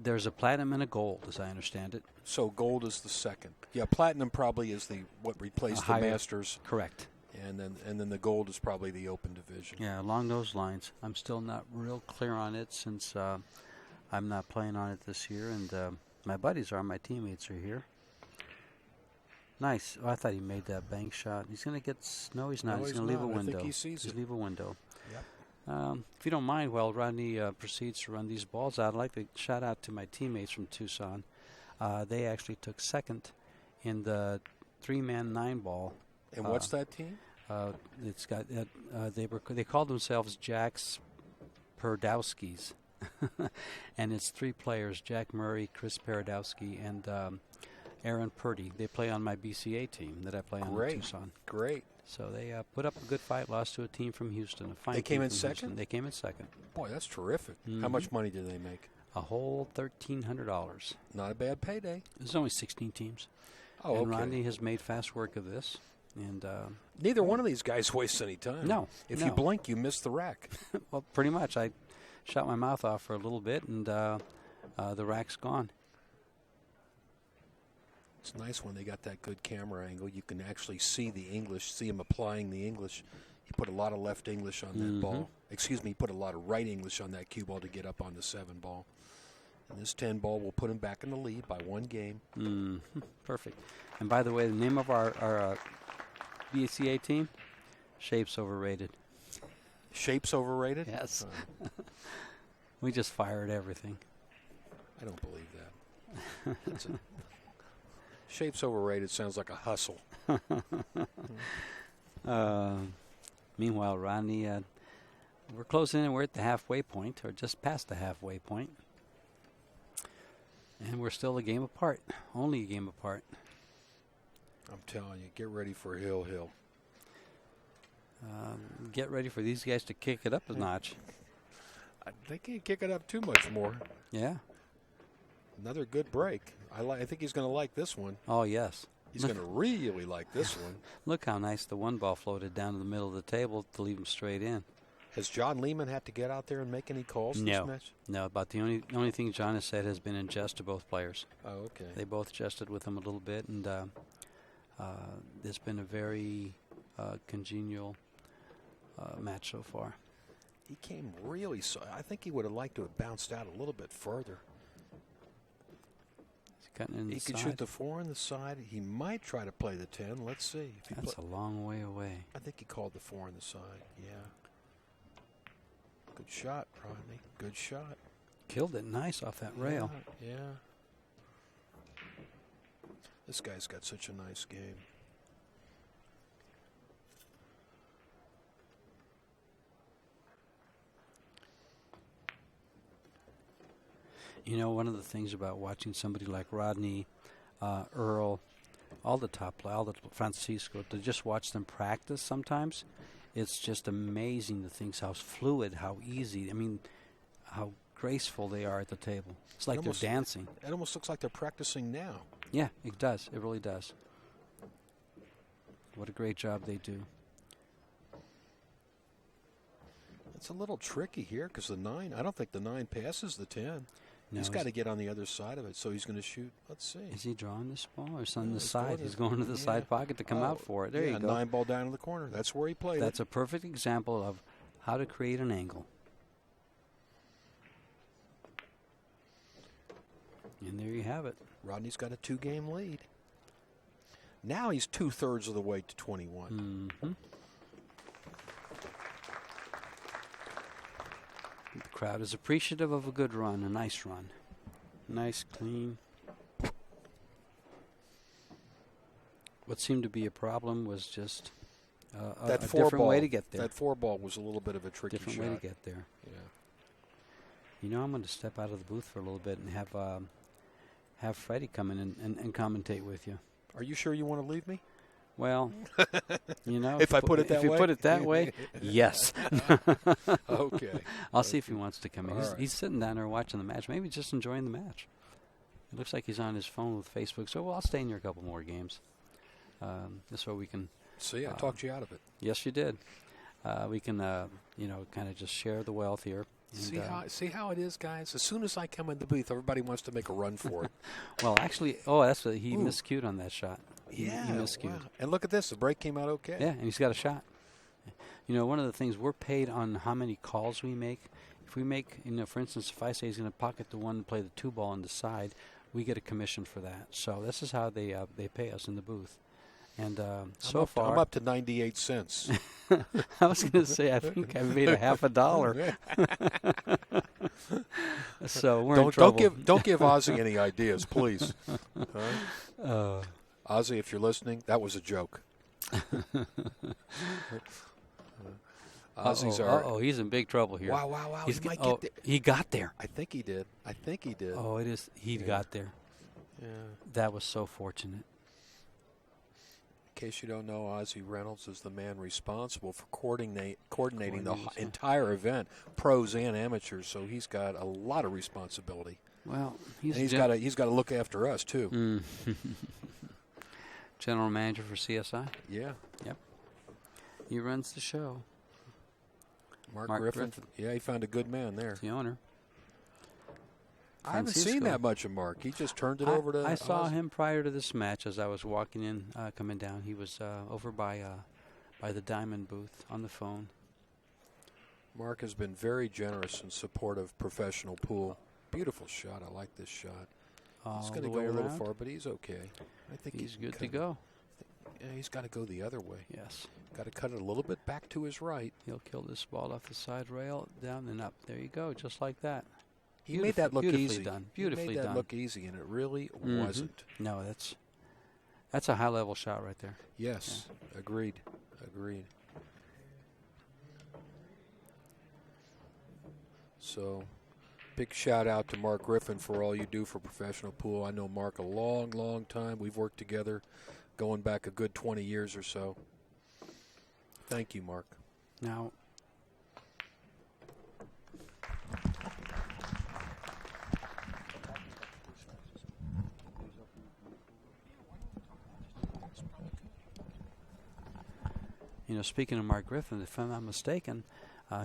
There's a Platinum and a Gold, as I understand it. So Gold is the second. Yeah, Platinum probably is what replaced the Masters. Correct. And then the Gold is probably the Open division. Yeah, along those lines. I'm still not real clear on it since I'm not playing on it this year, and my buddies are, my teammates are here. Nice. Oh, I thought he made that bank shot. He's going to get... No, he's not. He's going to leave a window. I think he sees it. Leave a window. Yep. If you don't mind, while Rodney proceeds to run these balls out, I'd like to shout out to my teammates from Tucson. They actually took second in the 3-man 9-ball. And what's that team? It's got they called themselves Jack's Perdowskis, and it's 3 players: Jack Murray, Chris Paradowski, and Aaron Purdy. They play on my BCA team that I play on in Tucson. Great. So they put up a good fight, lost to a team from Houston. They came in second? They came in second. Boy, that's terrific. How much money did they make? A whole $1,300. Not a bad payday. There's only 16 teams. Oh, and Rodney has made fast work of this. And neither one of these guys wastes any time. No. If you blink, you miss the rack. Well, pretty much. I shot my mouth off for a little bit, and the rack's gone. It's nice when they got that good camera angle. You can actually see the English, see him applying the English. He put a lot of left English on that ball. Excuse me, he put a lot of right English on that cue ball to get up on the 7 ball. And this 10 ball will put him back in the lead by 1 game. Perfect. And by the way, the name of our BCA team, Shape's Overrated. Shape's overrated? Yes. We just fire at everything. I don't believe that. Shape's overrated sounds like a hustle. Meanwhile, Rodney, we're closing in. We're at the halfway point, or just past the halfway point. And we're still a game apart. Only a game apart. I'm telling you, get ready for Hill. Get ready for these guys to kick it up a notch. They can't kick it up too much more. Yeah. Another good break. I think he's going to like this one. Oh, yes. He's going to really like this one. Look how nice the 1 ball floated down to the middle of the table to leave him straight in. Has John Lehman had to get out there and make any calls this match? No, about the only thing John has said has been in jest to both players. Oh, okay. They both jested with him a little bit, and it's been a very congenial match so far. He came really I think he would have liked to have bounced out a little bit further. He could shoot the 4 on the side. He might try to play the 10. Let's see. That's a long way away. I think he called the 4 on the side. Yeah. Good shot, Rodney. Good shot. Killed it nice off that rail. Yeah. This guy's got such a nice game. You know, one of the things about watching somebody like Rodney, Earl, all the top play, all the Francisco, to just watch them practice sometimes, it's just amazing the things, how fluid, how easy, I mean, how graceful they are at the table. It's like they're dancing. It almost looks like they're practicing now. Yeah, it does. It really does. What a great job they do. It's a little tricky here because the 9, I don't think the 9 passes the 10. No, he's got to get on the other side of it, so he's going to shoot. Let's see. Is he drawing this ball or is on the side? He's going to the side pocket to come out for it. There you go. 9 ball down in the corner. That's where he played That's a perfect example of how to create an angle. And there you have it. Rodney's got a 2-game lead. Now he's 2/3 of the way to 21. Mm-hmm. The crowd is appreciative of a good run, a nice run. Nice, clean. What seemed to be a problem was just a different way to get there. That 4 ball was a little bit of a tricky different shot. Way to get there. Yeah. You know, I'm going to step out of the booth for a little bit and have Freddie come in and commentate with you. Are you sure you want to leave me? Well, you know, if I put it that way? If you put it that way, yes. Okay. I'll see if he wants to come in. Right. He's sitting down there watching the match. Maybe just enjoying the match. It looks like he's on his phone with Facebook. So, I'll stay in here a couple more games. This way we can. See, I talked you out of it. Yes, you did. We can, kind of just share the wealth here. And, see how it is, guys? As soon as I come in the booth, everybody wants to make a run for it. Well, actually, that's what he miscued on that shot. Yeah, he miscued. Wow. And look at this. The break came out okay. Yeah, and he's got a shot. You know, one of the things, we're paid on how many calls we make. If we make, for instance, if I say he's going to pocket the 1 and play the 2 ball on the side, we get a commission for that. So this is how they pay us in the booth. And so far, I'm up to 98 cents. I was going to say, I think I made $0.50. So we're in trouble. Don't give Ozzy any ideas, please. Ozzy, if you're listening, that was a joke. Ozzy's he's in big trouble here. Wow. He got there. I think he did. Oh, it is. He got there. Yeah. That was so fortunate. In case you don't know, Ozzy Reynolds is the man responsible for coordinating the entire event, pros and amateurs. So he's got a lot of responsibility. Well, he's got to look after us too. General manager for CSI. Yeah. Yep. He runs the show. Mark Griffin. Yeah, he found a good man there. The owner. I haven't seen that much of Mark. He just turned it over to. I saw him prior to this match as I was walking in, coming down. He was over by the Diamond booth on the phone. Mark has been very generous and supportive of professional pool. Beautiful shot. I like this shot. He's going to go a little far, but he's okay. I think he's good to go. Yeah, he's got to go the other way. Yes. Got to cut it a little bit back to his right. He'll kill this ball off the side rail, down and up. There you go, just like that. He made that look easy. Beautifully done. done. Look easy, and it really wasn't. No, that's a high-level shot right there. Yes, yeah. Agreed. So, big shout-out to Mark Griffin for all you do for professional pool. I know Mark a long, long time. We've worked together going back a good 20 years or so. Thank you, Mark. Now, speaking of Mark Griffin, if I'm not mistaken,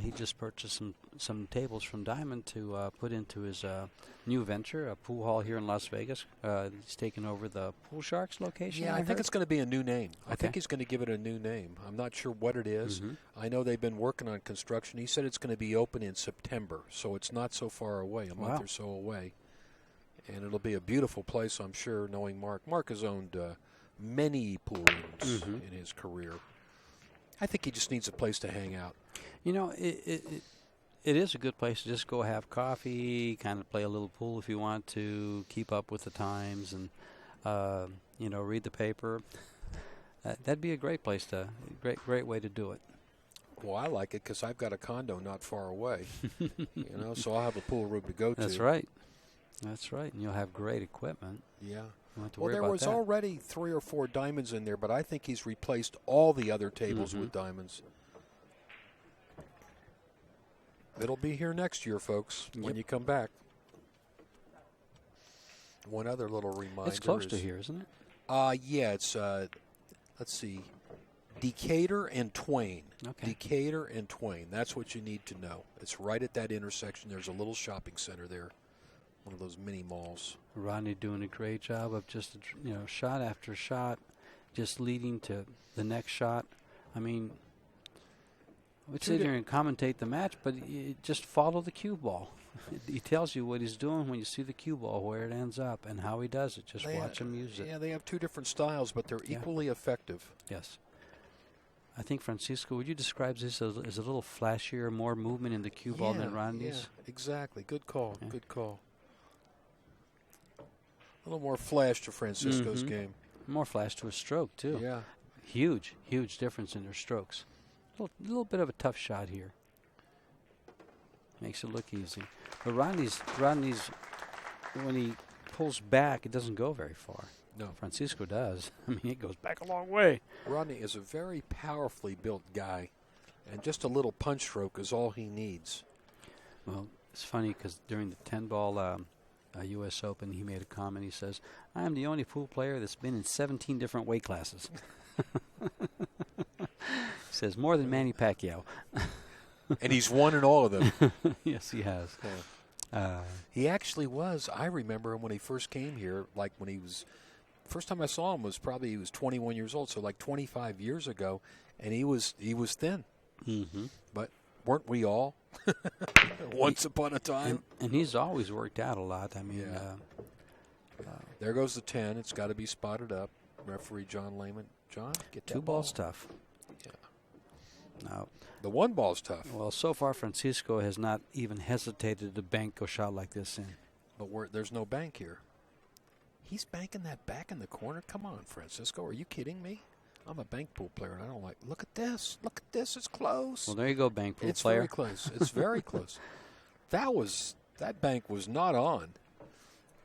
he just purchased some tables from Diamond to put into his new venture, a pool hall here in Las Vegas. He's taking over the Pool Sharks location. Yeah, I think it's going to be a new name. Okay. I think he's going to give it a new name. I'm not sure what it is. I know they've been working on construction. He said it's going to be open in September, so it's not so far away, a month or so away. And it'll be a beautiful place, I'm sure, knowing Mark. Mark has owned many pool rooms in his career. I think he just needs a place to hang out. It is a good place to just go have coffee, kind of play a little pool if you want to, keep up with the times, and read the paper. That'd be a great place great way to do it. Well, I like it because I've got a condo not far away, so I'll have a pool room to go to. That's right. That's right, and you'll have great equipment. Yeah. You don't have to Well, worry there about was that. already 3 or 4 diamonds in there, but I think he's replaced all the other tables with diamonds. It'll be here next year, folks, when you come back. One other little reminder. It's close to here, isn't it? Yeah, it's, let's see, Decatur and Twain. Okay. Decatur and Twain. That's what you need to know. It's right at that intersection. There's a little shopping center there, one of those mini malls. Rodney doing a great job of just, shot after shot, just leading to the next shot. I mean, I would sit here and commentate the match, but just follow the cue ball. He tells you what he's doing when you see the cue ball, where it ends up, and how he does it. Just watch him use it. Yeah, they have 2 different styles, but they're equally effective. Yes. I think, Francisco, would you describe this as a little flashier, more movement in the cue ball than Rodney's? Yeah, exactly. Good call. Yeah. Good call. A little more flash to Francisco's game. More flash to a stroke, too. Yeah. Huge difference in their strokes. A little bit of a tough shot here. Makes it look easy. But Rodney's, when he pulls back, it doesn't go very far. No. Francisco does. I mean, it goes back a long way. Rodney is a very powerfully built guy, and just a little punch stroke is all he needs. Well, it's funny because during the 10-ball U.S. Open, he made a comment. He says, "I am the only pool player that's been in 17 different weight classes." He says, more than Manny Pacquiao. And he's won in all of them. Yes, he has. He actually was. I remember him when he first came here, like when he was, first time I saw him was probably he was 21 years old, so like 25 years ago, and he was thin. Mm-hmm. But weren't we all? Once upon a time. And he's always worked out a lot. I mean, there goes the 10. It's got to be spotted up. Referee John Lehman. John, get that 2 balls tough. Yeah. Now, the 1 ball's tough. Well, so far Francisco has not even hesitated to bank a shot like this in. But there's no bank here. He's banking that back in the corner. Come on, Francisco. Are you kidding me? I'm a bank pool player, and I don't like. Look at this. Look at this. It's close. Well, there you go, bank pool it's player. It's very close. It's very close. That bank was not on.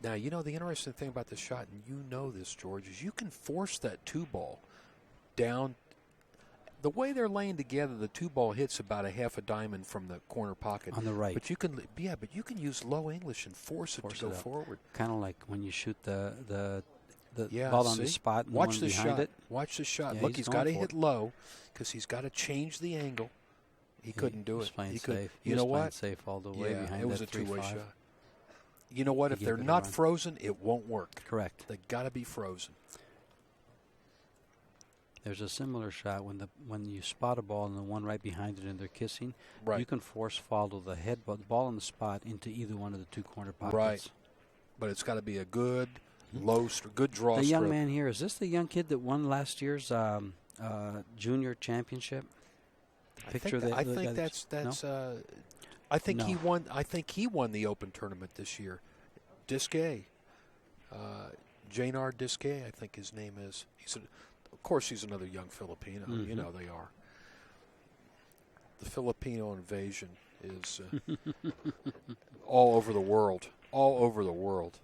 Now, you know the interesting thing about this shot, and you know this, George, is you can force that 2 ball down. The way they're laying together, the 2 ball hits about a half a diamond from the corner pocket on the right. But you can use low English and force it to go forward. Kind of like when you shoot the ball on the spot and watch the one behind shot. it. Watch the shot. Yeah, Look, he's got to hit low because he's got to change the angle. He couldn't do it. He could. You know what? Safe all the way behind it was that a 2-way 3-5. shot. You know what? If they're not frozen, it won't work. Correct. They got to be frozen. There's a similar shot when you spot a ball and the one right behind it and they're kissing. Right. You can force follow the ball on the spot into either one of the 2 corner pockets. Right. But it's got to be a good good draw. The young stroke. man here, is this the young kid that won last year's junior championship? I think that's. No? I think he won. I think he won the Open tournament this year. Disque, Janar Disque, I think his name is. Of course, he's another young Filipino. Mm-hmm. You know they are. The Filipino invasion is all over the world. All over the world.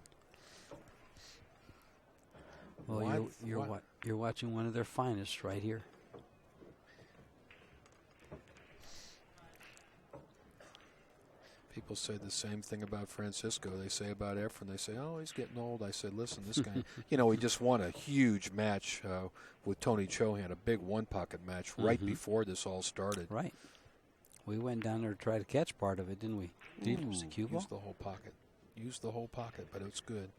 Well, you're watching one of their finest right here. People say the same thing about Francisco. They say about Efren. They say, "Oh, he's getting old." I said, "Listen, this guy. He just won a huge match with Tony Chohan, a big one-pocket match right before this all started." Right. We went down there to try to catch part of it, didn't we? Use the whole pocket. Use the whole pocket, but it's good.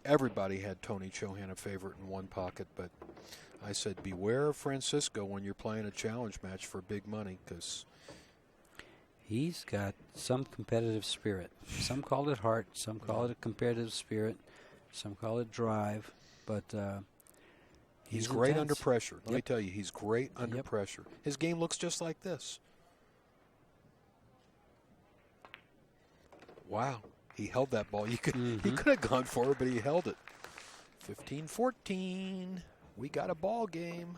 Everybody had Tony Chohan a favorite in one pocket, but I said, beware of Francisco when you're playing a challenge match for big money, because he's got some competitive spirit. Some call it heart, some call it a competitive spirit, some call it drive, but he's great under pressure. Let me tell you, he's great under pressure. His game looks just like this. Wow. He held that ball. He could have gone for it, but he held it. 15-14. We got a ball game.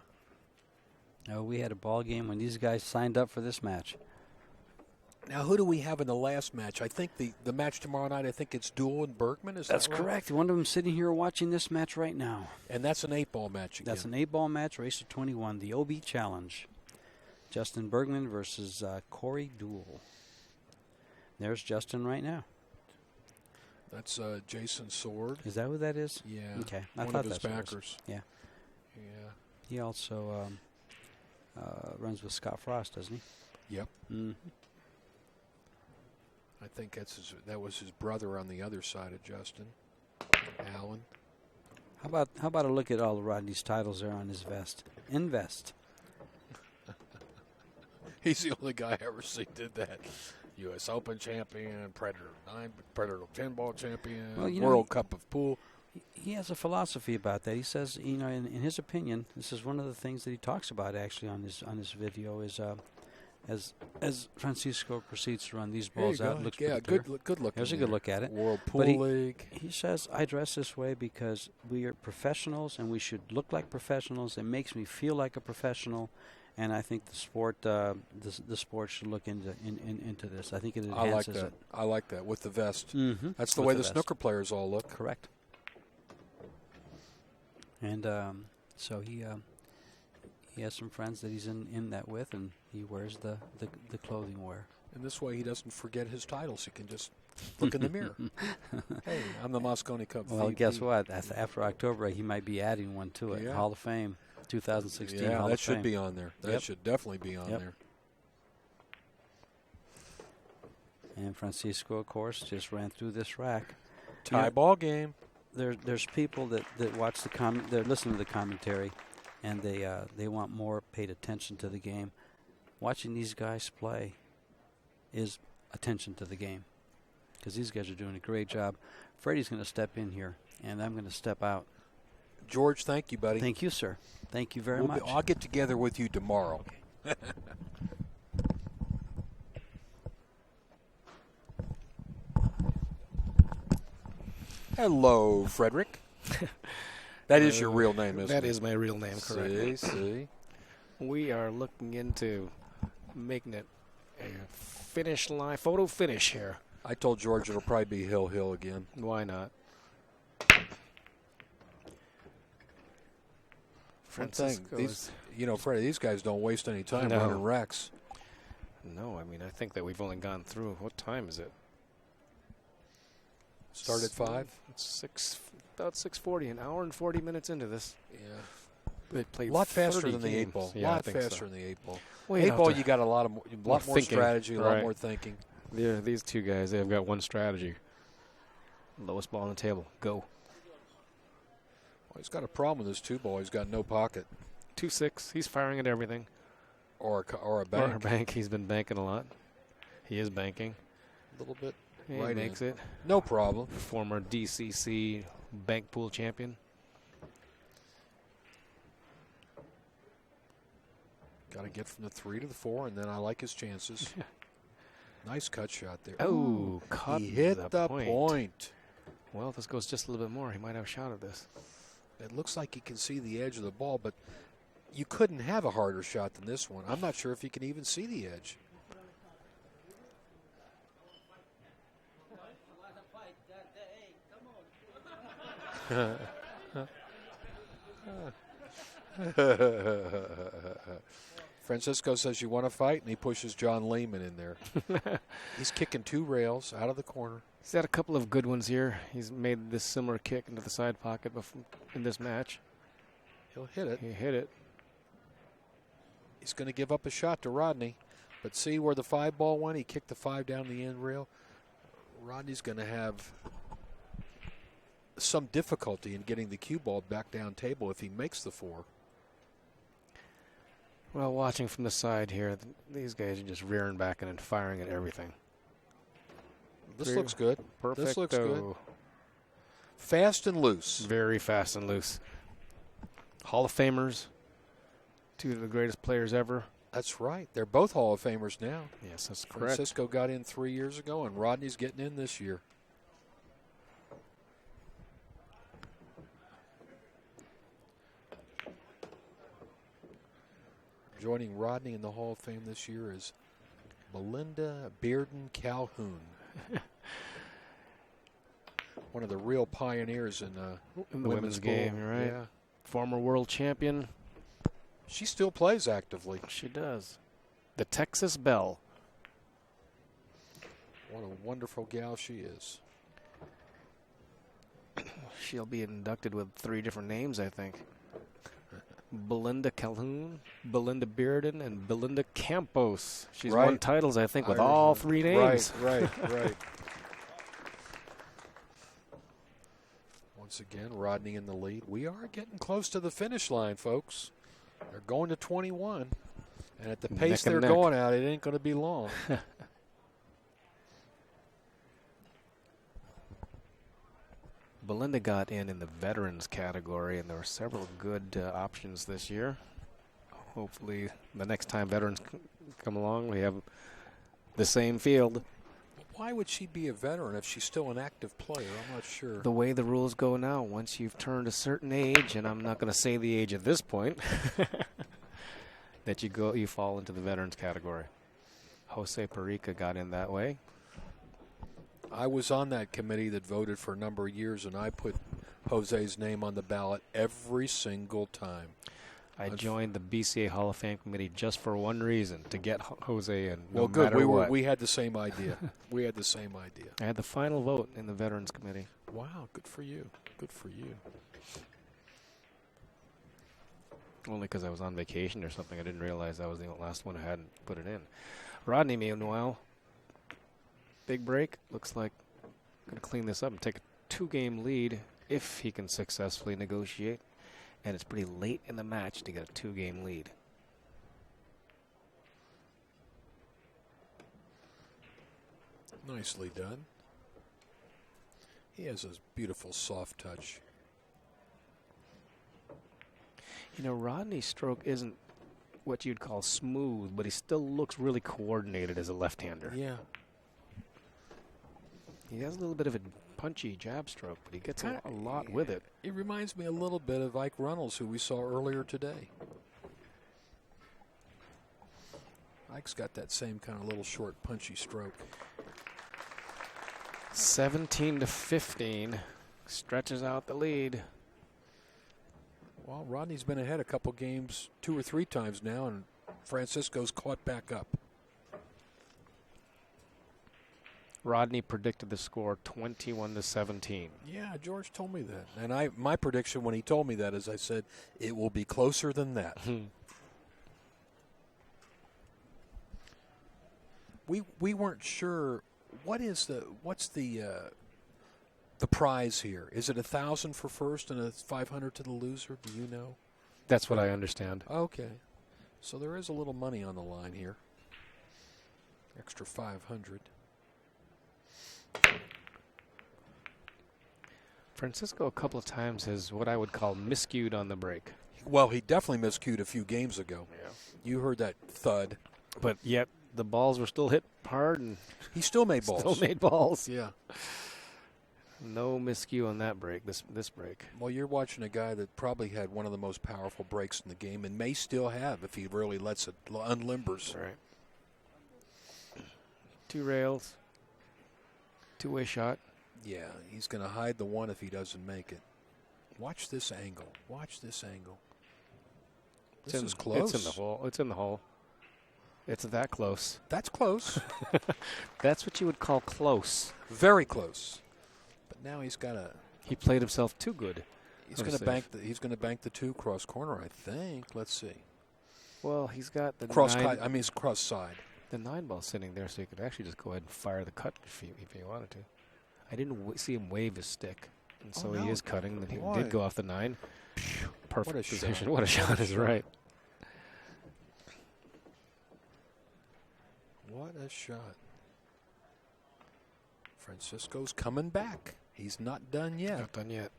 No, we had a ball game when these guys signed up for this match. Now, who do we have in the last match? I think the match tomorrow night, I think it's Duel and Bergman. Is That's that right? correct. One of them sitting here watching this match right now. And that's an 8-ball match again. That's an 8-ball match, race to 21, the OB Challenge. Justin Bergman versus Corey Duel. There's Justin right now. That's Jason Sword. Is that who that is? Yeah. Okay. One of his backers. Yeah. Yeah. He also runs with Scott Frost, doesn't he? Yep. Mm-hmm. I think that was his brother on the other side of Justin, Alan. How about a look at all of Rodney's titles there on his vest? Invest. He's the only guy I ever seen did that. U.S. Open champion, Predator 10-ball champion, Well, World Cup of Pool. He has a philosophy about that. He says, in his opinion, this is one of the things that he talks about actually on his video is as Francisco proceeds to run these balls out. Looks good look. There's a good look at it. World Pool League. He says, I dress this way because we are professionals and we should look like professionals. It makes me feel like a professional. And I think the sport should look into this. I think it enhances it. I like that with the vest. Mm-hmm. That's the way the snooker players all look. Correct. And so he has some friends that he's in that with, and he wears the clothing wear. And this way he doesn't forget his titles. He can just look in the mirror. Hey, I'm the Moscone Cup. Well, VP. guess what? After October, he might be adding one to it. Yeah. Hall of Fame, 2016 Yeah, Hall that of Fame. should be on there. That should definitely be on there. And Francisco, of course, just ran through this rack. Tie ball game. There's people that watch they're listening to the commentary, and they want more paid attention to the game. Watching these guys play is attention to the game, because these guys are doing a great job. Freddie's going to step in here, and I'm going to step out. George, thank you, buddy. Thank you, sir. Thank you very much. I'll get together with you tomorrow. Okay. Hello, Frederick. That is your real name, isn't it? That is my real name, correct. See. We are looking into making it a finish line, photo finish here. I told George it'll probably be Hill again. Why not? One thing, Freddie, these guys don't waste any time No. running racks. No, I mean, I think that we've only gone through. What time is it? Start at 5? It's about 6:40. An hour and 40 minutes into this. Yeah. They played A lot faster 30 than the 8 games. ball. Yeah, a I lot think faster so. than the 8 ball. Well, 8 ball, you got a lot more thinking, strategy, a lot right. more thinking. Yeah, these two guys, they've got one strategy. Lowest ball on the table. Go. Well, he's got a problem with his 2 ball. He's got no pocket. 2-6. He's firing at everything. Or a bank. Or a bank. He's been banking a lot. He is banking. A little bit. He Right makes in. it. No problem. Former DCC bank pool champion. Got to get from the 3 to the 4, and then I like his chances. Nice cut shot there. Oh, caught he hit the point. Well, if this goes just a little bit more, he might have a shot at this. It looks like he can see the edge of the ball, but you couldn't have a harder shot than this one. I'm not sure if you can even see the edge. Francisco says you want to fight, and he pushes John Lehman in there. He's kicking 2 rails out of the corner. He's had a couple of good ones here. He's made this similar kick into the side pocket in this match. He'll hit it. He hit it. He's going to give up a shot to Rodney. But see where the 5 ball went? He kicked the 5 down the end rail. Rodney's going to have some difficulty in getting the cue ball back down table if he makes the 4. Well, watching from the side here, these guys are just rearing back and firing at everything. This looks good. Perfect. This looks good. Fast and loose. Very fast and loose. Hall of Famers. 2 of the greatest players ever. That's right. They're both Hall of Famers now. Yes, that's correct. Francisco got in 3 years ago, and Rodney's getting in this year. Joining Rodney in the Hall of Fame this year is Belinda Bearden Calhoun. One of the real pioneers in the women's game, right? Yeah. Former world champion. She still plays actively. She does. The Texas Belle. What a wonderful gal she is. She'll be inducted with 3 different names, I think. Belinda Calhoun, Belinda Bearden, and Belinda Campos. She's won titles, I think, with all 3 names. Right. Once again, Rodney in the lead. We are getting close to the finish line, folks. They're going to 21. And at the pace they're going at, it ain't going to be long. Belinda got in the veterans category, and there were several good options this year. Hopefully, the next time veterans come along, we have the same field. Why would she be a veteran if she's still an active player? I'm not sure. The way the rules go now, once you've turned a certain age, and I'm not going to say the age at this point, that you fall into the veterans category. Jose Perica got in that way. I was on that committee that voted for a number of years, and I put Jose's name on the ballot every single time. I joined the BCA Hall of Fame committee just for one reason, to get Jose in. Well, good. We had the same idea. We had the same idea. I had the final vote in the veterans committee. Wow, good for you. Good for you. Only because I was on vacation or something. I didn't realize I was the last one who hadn't put it in. Rodney, meanwhile, big break. Looks like going to clean this up and take a 2-game lead if he can successfully negotiate. And it's pretty late in the match to get a 2-game lead. Nicely done. He has a beautiful soft touch. You know, Rodney's stroke isn't what you'd call smooth, but he still looks really coordinated as a left-hander. Yeah. He has a little bit of a punchy jab stroke, but he gets a lot with it. It reminds me a little bit of Ike Runnels, who we saw earlier today. Ike's got that same kind of little short, punchy stroke. 17-15, stretches out the lead. Well, Rodney's been ahead a couple games 2 or 3 times now, and Francisco's caught back up. Rodney predicted the score 21-17. Yeah, George told me that. And my prediction when he told me that is I said, it will be closer than that. We weren't sure what's the prize here? Is it 1,000 for first and a 500 to the loser? Do you know? That's what I understand. Okay. So there is a little money on the line here. Extra 500. Francisco a couple of times has what I would call miscued on the break. Well, he definitely miscued a few games ago. Yeah. You heard that thud. But yet the balls were still hit hard, and he still made balls. Still made balls. Yeah. No miscue on that break, this break. Well, you're watching a guy that probably had one of the most powerful breaks in the game and may still have if he really lets it unlimbers. Right. 2 rails. 2-way shot. Yeah, he's going to hide the one if he doesn't make it. Watch this angle. Watch this angle. This is close. It's in the hole. It's in the hole. It's that close. That's close. That's what you would call close. Very close. But now he's got a. He played himself too good. He's going to bank. He's going to bank the 2 cross corner, I think. Let's see. Well, he's got the cross side. The 9 ball sitting there, so you could actually just go ahead and fire the cut if you wanted to. I didn't see him wave his stick, and so he is cutting. And he did go off the 9. Perfect position. Shot. What a shot is right. What a shot. Francisco's coming back. He's not done yet. Not done yet.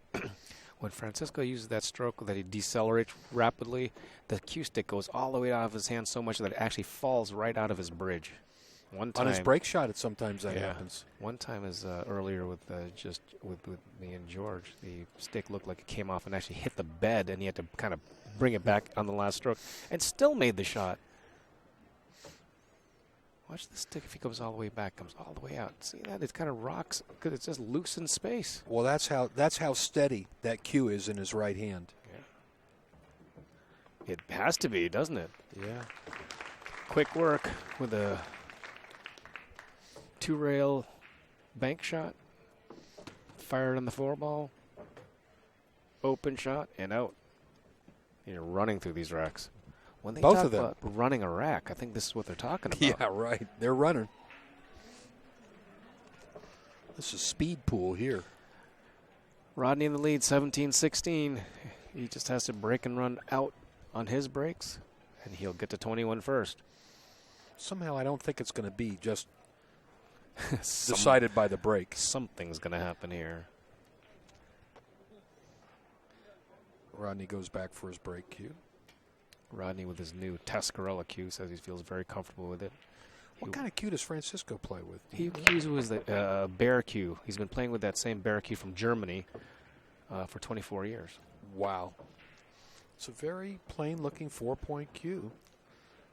When Francisco uses that stroke that he decelerates rapidly, the cue stick goes all the way out of his hand so much that it actually falls right out of his bridge. One time, on his break shot, sometimes that happens. One time is earlier with me and George, the stick looked like it came off and actually hit the bed, and he had to kind of bring it back on the last stroke, and still made the shot. Watch the stick if he goes all the way back, comes all the way out. See that? It kind of rocks because it's just loose in space. Well, that's how steady that cue is in his right hand. Yeah. It has to be, doesn't it? Yeah. Quick work with a 2-rail bank shot. Fired on the 4-ball. Open shot and out. You're running through these racks. When they Both talk of them. about running a rack, I think this is what they're talking about. Yeah, right. They're running. This is speed pool here. Rodney in the lead, 17-16. He just has to break and run out on his breaks, and he'll get to 21 first. Somehow I don't think it's going to be just decided by the break. Something's going to happen here. Rodney goes back for his break cue. Rodney with his new Tascarella cue says he feels very comfortable with it. What kind of cue does Francisco play with? He uses the bear cue. He's been playing with that same bear cue from Germany for 24 years. Wow. It's a very plain-looking 4-point cue.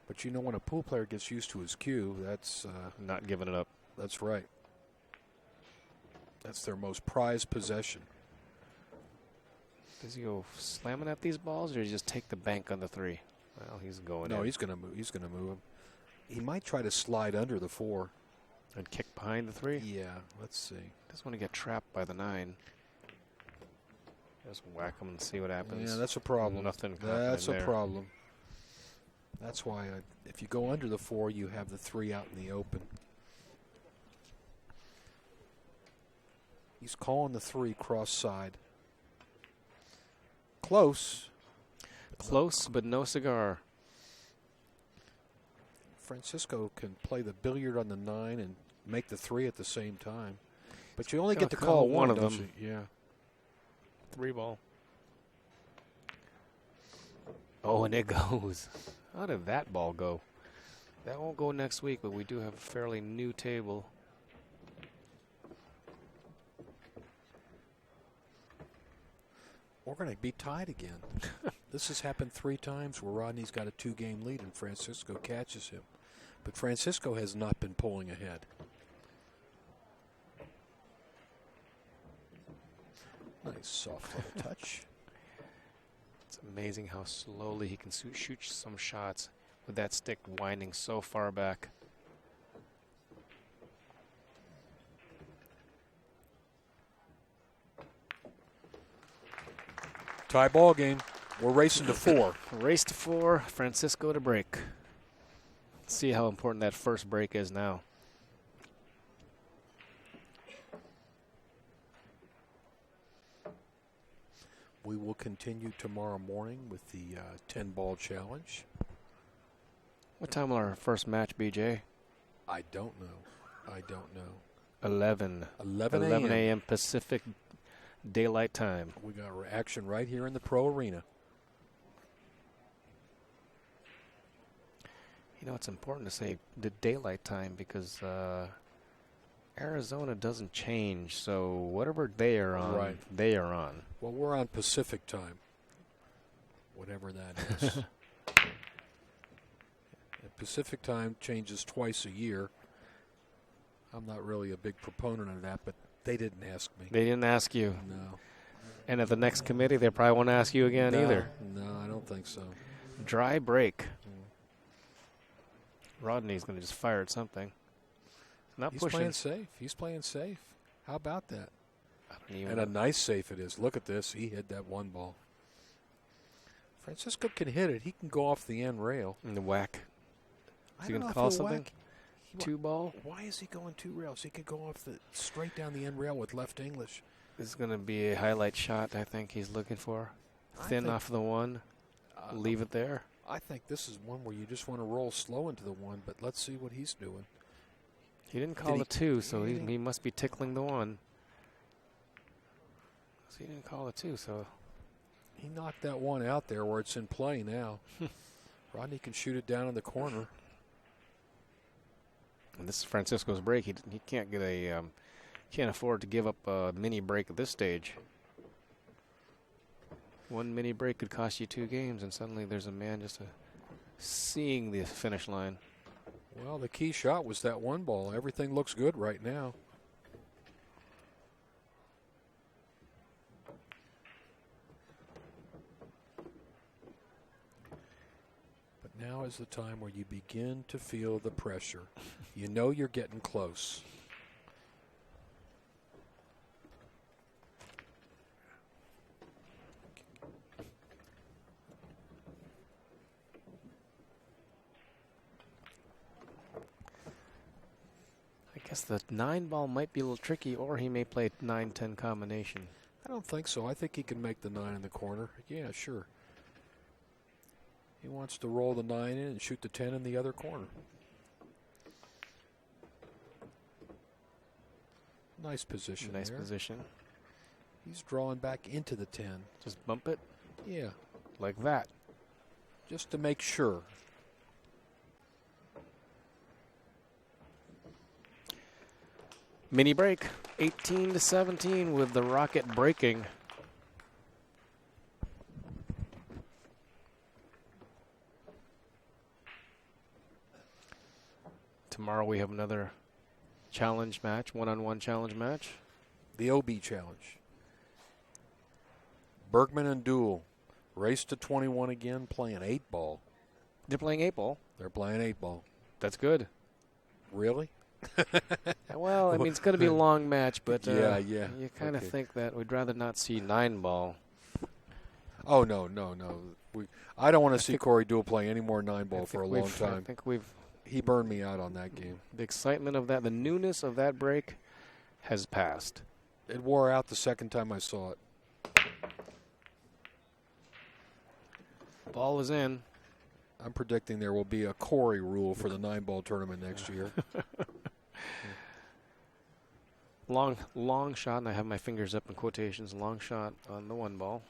But you know when a pool player gets used to his cue, that's... Not giving it up. That's right. That's their most prized possession. Does he go slamming at these balls, or does he just take the bank on the 3? Well, he's going in. No, he's going to move. He's going to move him. He might try to slide under the 4. And kick behind the 3? Yeah, let's see. Doesn't want to get trapped by the 9. Just whack him and see what happens. Yeah, that's a problem. Nothing. That's a there. problem. That's why if you go under the 4, you have the 3 out in the open. He's calling the 3 cross side. Close. Close, but no cigar. Francisco can play the billiard on the 9 and make the 3 at the same time. But you only get to call one of them. Yeah. 3-ball. Oh, and it goes. How did that ball go? That won't go next week, but we do have a fairly new table. We're going to be tied again. This has happened 3 times where Rodney's got a 2-game lead and Francisco catches him. But Francisco has not been pulling ahead. Nice soft little touch. It's amazing how slowly he can shoot some shots with that stick winding so far back. Tie ball game. We're racing to 4. Race to 4, Francisco to break. See how important that first break is now. We will continue tomorrow morning with the 10-ball challenge. What time will our first match be, Jay? I don't know. 11 11 a.m. Pacific Daylight Time. We got action right here in the Pro Arena. You know, it's important to say the daylight time because Arizona doesn't change. So whatever they are on, right. They are on. Well, we're on Pacific time, whatever that is. Pacific time changes twice a year. I'm not really a big proponent of that, but they didn't ask me. They didn't ask you. No. And at the next committee, they probably won't ask you again either. No, I don't think so. Dry break. Rodney's going to just fire at something. Not He's pushing. playing safe. He's playing safe. How about that? I don't even And a nice safe it is. Look at this. He hit that 1 ball. Francisco can hit it. He can go off the end rail. in the whack. I Is he don't going know to if call he'll something? whack. 2-ball? Why is he going 2 rails? He could go off straight down the end rail with left English. This is going to be a highlight shot, I think he's looking for. I Thin think- off the 1. Leave it there. I think this is one where you just want to roll slow into the 1, but let's see what he's doing. He didn't call he- the 2, so he didn't- he must be tickling the 1. So he didn't call the 2, so He knocked that 1 out there where it's in play now. Rodney can shoot it down in the corner. and this is Francisco's break. He can't get a can't afford to give up a mini break at this stage. 1 mini break could cost you 2 games, and suddenly there's a man just seeing the finish line. Well, the key shot was that one ball. Everything looks good right now. But now is the time where you begin to feel the pressure. You know you're getting close. I guess the 9-ball might be a little tricky, or he may play 9-10 combination. I don't think so. I think he can make the 9 in the corner. Yeah, sure. He wants to roll the 9 in and shoot the 10 in the other corner. Nice position. Nice there. position. He's drawing back into the 10. Just bump it? Yeah. Like that. Just to make sure. Mini break, 18-17 with the Rocket breaking. Tomorrow we have another challenge match, one-on-one challenge match. The OB challenge. Bergman and Duel. Race to 21 again, playing 8-ball. They're playing 8-ball. They're playing 8-ball. That's good. Really? Well, I mean, it's going to be a long match, but yeah. You kind of think that we'd rather not see 9-ball. Oh, no. I don't want to see Corey Duel play any more 9-ball for a long time. I think he burned me out on that game. The excitement of that, the newness of that break has passed. It wore out the second time I saw it. Ball is in. I'm predicting there will be a Corey rule for the 9-ball tournament next year. Long shot, and I have my fingers up in quotations, long shot on the 1-ball.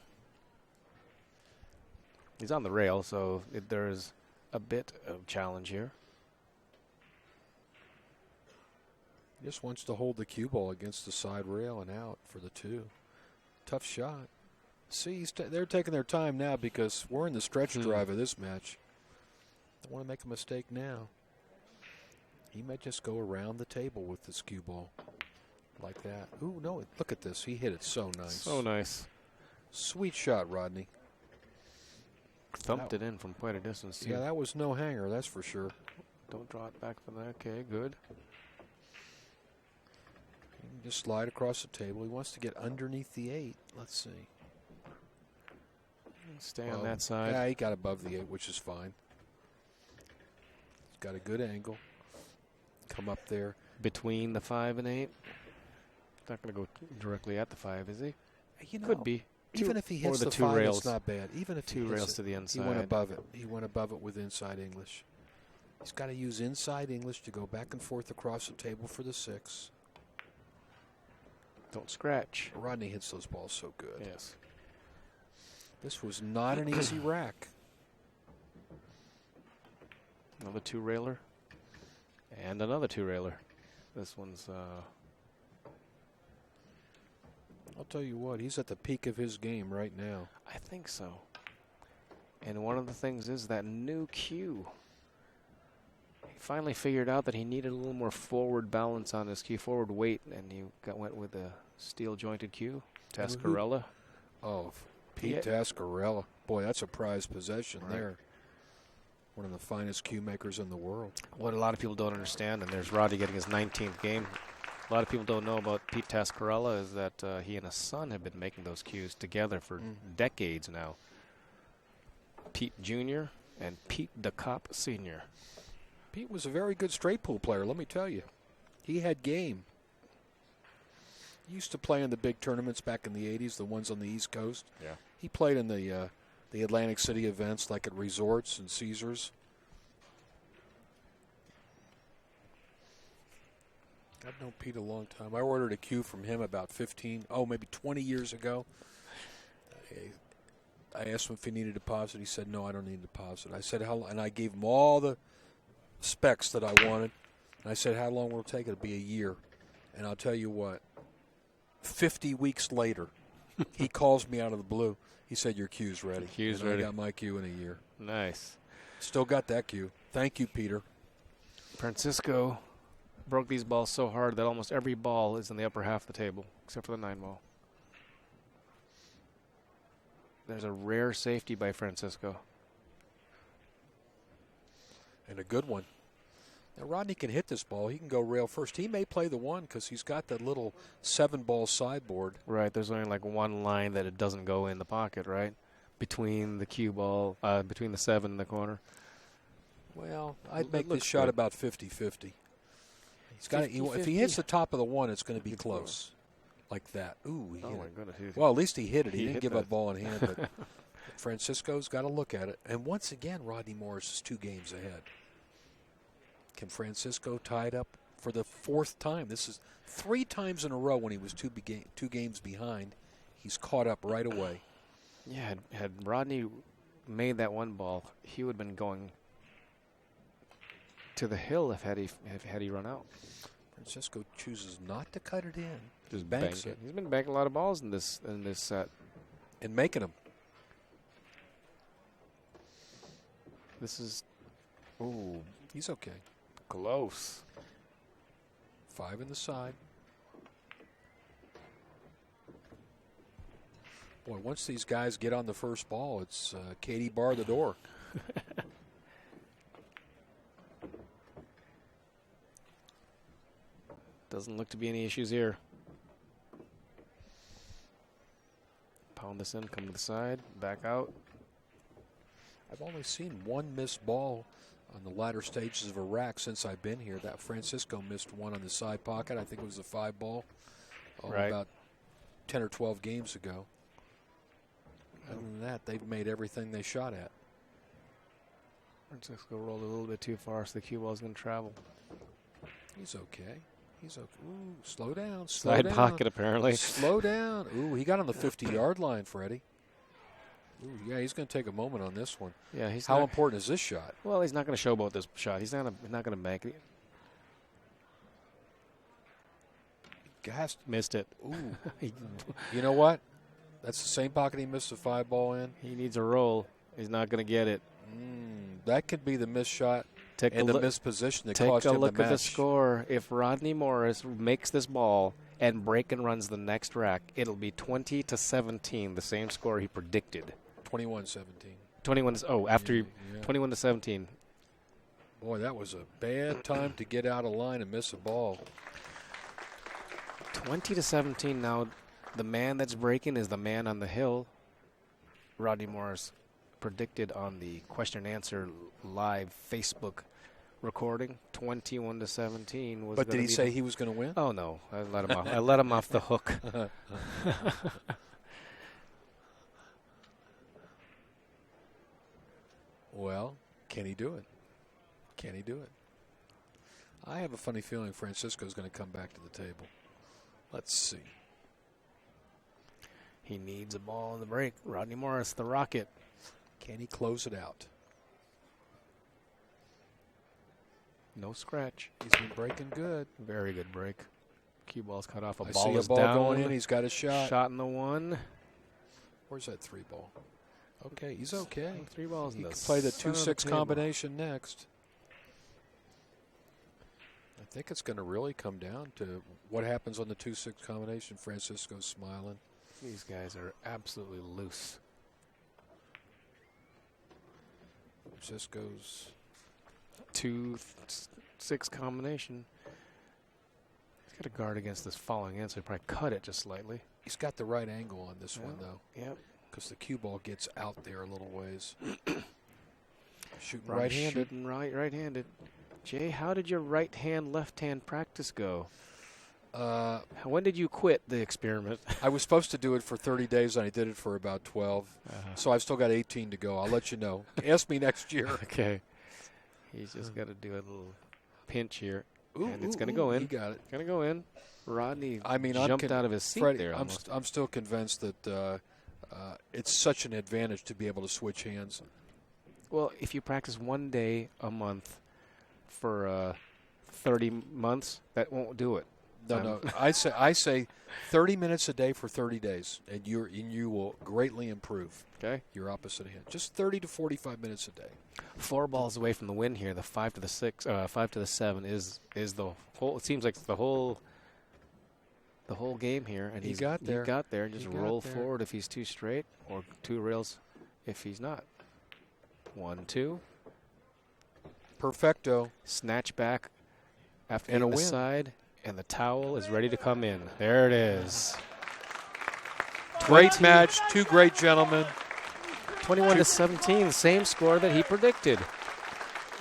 He's on the rail, so there is a bit of challenge here. He just wants to hold the cue ball against the side rail and out for the 2. Tough shot. See, they're taking their time now because we're in the stretch drive of this match. Don't want to make a mistake now. He might just go around the table with this cue ball like that. Ooh, no, look at this. He hit it so nice. So nice. Sweet shot, Rodney. Thumped it in from quite a distance, too. Yeah, that was no hanger, that's for sure. Don't draw it back from there. Okay, good. Just slide across the table. He wants to get underneath the 8. Let's see. Stay on that side. Yeah, he got above the 8, which is fine. He's got a good angle. Come up there. Between the 5 and 8. Not going to go directly at the 5, is he? You know, could be. Even if he hits the 5, it's not bad. Even if 2 rails to the inside. He went above it. He went above it with inside English. He's got to use inside English to go back and forth across the table for the 6. Don't scratch. Rodney hits those balls so good. Yes. This was not an easy rack. Another 2-railer. And another 2-railer. This one's... I'll tell you what, he's at the peak of his game right now. I think so. And one of the things is that new cue. He finally figured out that he needed a little more forward balance on his cue, forward weight, and he went with a steel-jointed cue. Tascarella. Oh, Pete Tascarella. Boy, that's a prized possession there. One of the finest cue makers in the world. What a lot of people don't understand, and there's Rodney getting his 19th game. A lot of people don't know about Pete Tascarella is that he and his son have been making those cues together for decades now. Pete Jr. and Pete the Cop Sr. Pete was a very good straight pool player, let me tell you. He had game. He used to play in the big tournaments back in the 80s, the ones on the East Coast. Yeah. He played in the Atlantic City events like at resorts and Caesars. I've known Pete a long time. I ordered a cue from him about maybe 20 years ago. I asked him if he needed a deposit. He said, no, I don't need a deposit. I said, and I gave him all the specs that I wanted. And I said, how long will it take? It'll be a year. And I'll tell you what, 50 weeks later, he calls me out of the blue. He said, your cue's ready. Ready. I got my cue in a year. Nice. Still got that cue. Thank you, Peter. Francisco broke these balls so hard that almost every ball is in the upper half of the table, except for the 9-ball. There's a rare safety by Francisco. And a good one. Now, Rodney can hit this ball. He can go rail first. He may play the 1 because he's got that little 7-ball sideboard. Right, there's only like one line that it doesn't go in the pocket, right? Between the cue ball, between the 7 and the corner. Well, I'd make this shot about 50-50. He's got if he hits the top of the 1, it's going to be close. Like that. Ooh, he hit it. Goodness. Well, at least he hit it. He didn't give up ball in hand, but Francisco's got to look at it. And once again, Rodney Morris is 2 games ahead. Can Francisco tie it up for the 4th time? This is 3 times in a row when he was 2 games behind. He's caught up right away. Yeah, had Rodney made that 1 ball, he would have been going to the hill had he run out. Francisco chooses not to cut it in. Just banks it. He's been banking a lot of balls in this set. And making them. This is, ooh, he's okay. Close. 5 in the side. Boy, once these guys get on the first ball, it's Katie bar the door. Doesn't look to be any issues here. Pound this in, come to the side, back out. I've only seen 1 missed ball on the latter stages of a rack since I've been here. That Francisco missed 1 on the side pocket. I think it was a 5-ball. Right. About 10 or 12 games ago. Other than that, they've made everything they shot at. Francisco rolled a little bit too far, so the cue ball's going to travel. He's okay. He's okay. Ooh, slow down. Side pocket, apparently. Slow down. Ooh, he got on the 50-yard line, Freddie. Ooh, yeah, he's going to take a moment on this one. Yeah, he's How important is this shot? Well, he's not going to showboat this shot. He's not going to bank it. Missed it. Ooh. You know what? That's the same pocket he missed the 5-ball in. He needs a roll. He's not going to get it. That could be the missed shot and the missed position that take cost a him the look match. at the score. If Rodney Morris makes this ball and break and runs the next rack, it'll be 20-17, the same score he predicted. 21-17. 21-17. Boy, that was a bad time to get out of line and miss a ball. 20-17 now. The man that's breaking is the man on the hill. Rodney Morris predicted on the question and answer live Facebook recording 21-17 was. But did he say he was going to win? Oh no, I let him off. I let him off the hook. Well, can he do it? Can he do it? I have a funny feeling Francisco's going to come back to the table. Let's see. He needs a ball in the break. Rodney Morris, the Rocket. Can he close it out? No scratch. He's been breaking good. Very good break. Cue ball's cut off. I see a ball down. going in. He's got a shot. Shot in the 1. Where's that 3-ball? Okay, he's okay. 3 balls. He can play the 2-6 combination next. I think it's going to really come down to what happens on the 2-6 combination. Francisco's smiling. These guys are absolutely loose. Francisco's 2-6 combination. He's got a guard against this falling in, so he probably cut it just slightly. He's got the right angle on this one, though. Yep. Because the cue ball gets out there a little ways. Shooting Right, right-handed. Shooting right-handed. Jay, how did your right-hand, left-hand practice go? When did you quit the experiment? I was supposed to do it for 30 days, and I did it for about 12. So I've still got 18 to go. I'll let you know. Ask me next year. Okay. He's just got to do a little pinch here. Ooh, and it's going to go in. He got it. Going to go in. Rodney jumped out of his seat Freddie, there. I'm still convinced that it's such an advantage to be able to switch hands. Well, if you practice 1 day a month for 30 months, that won't do it. No. I say 30 minutes a day for 30 days, and you will greatly improve. Okay. Your opposite hand. Just 30 to 45 minutes a day. 4 balls away from the win here. The 5 to the 6, 5 to the 7 is the whole. It seems like the whole game here, and he got there. He got there. Just roll forward if he's too straight, or 2 rails if he's not. 1, 2. Perfecto. Snatch back after And a the win. side, and the towel is ready to come in. There it is. Great match. 2 great gentlemen. 21 to 17, same score that he predicted.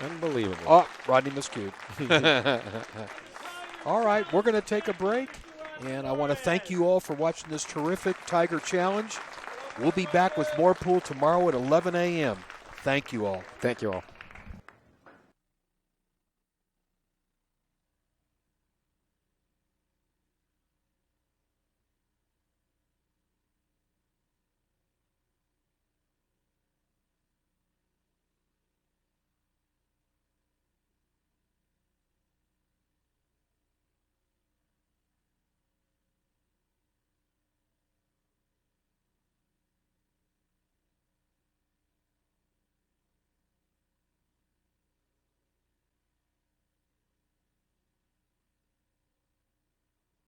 Unbelievable. Oh, Rodney miscued. All right, we're going to take a break, and I want to thank you all for watching this terrific Tiger Challenge. We'll be back with more pool tomorrow at 11 a.m. Thank you all. Thank you all.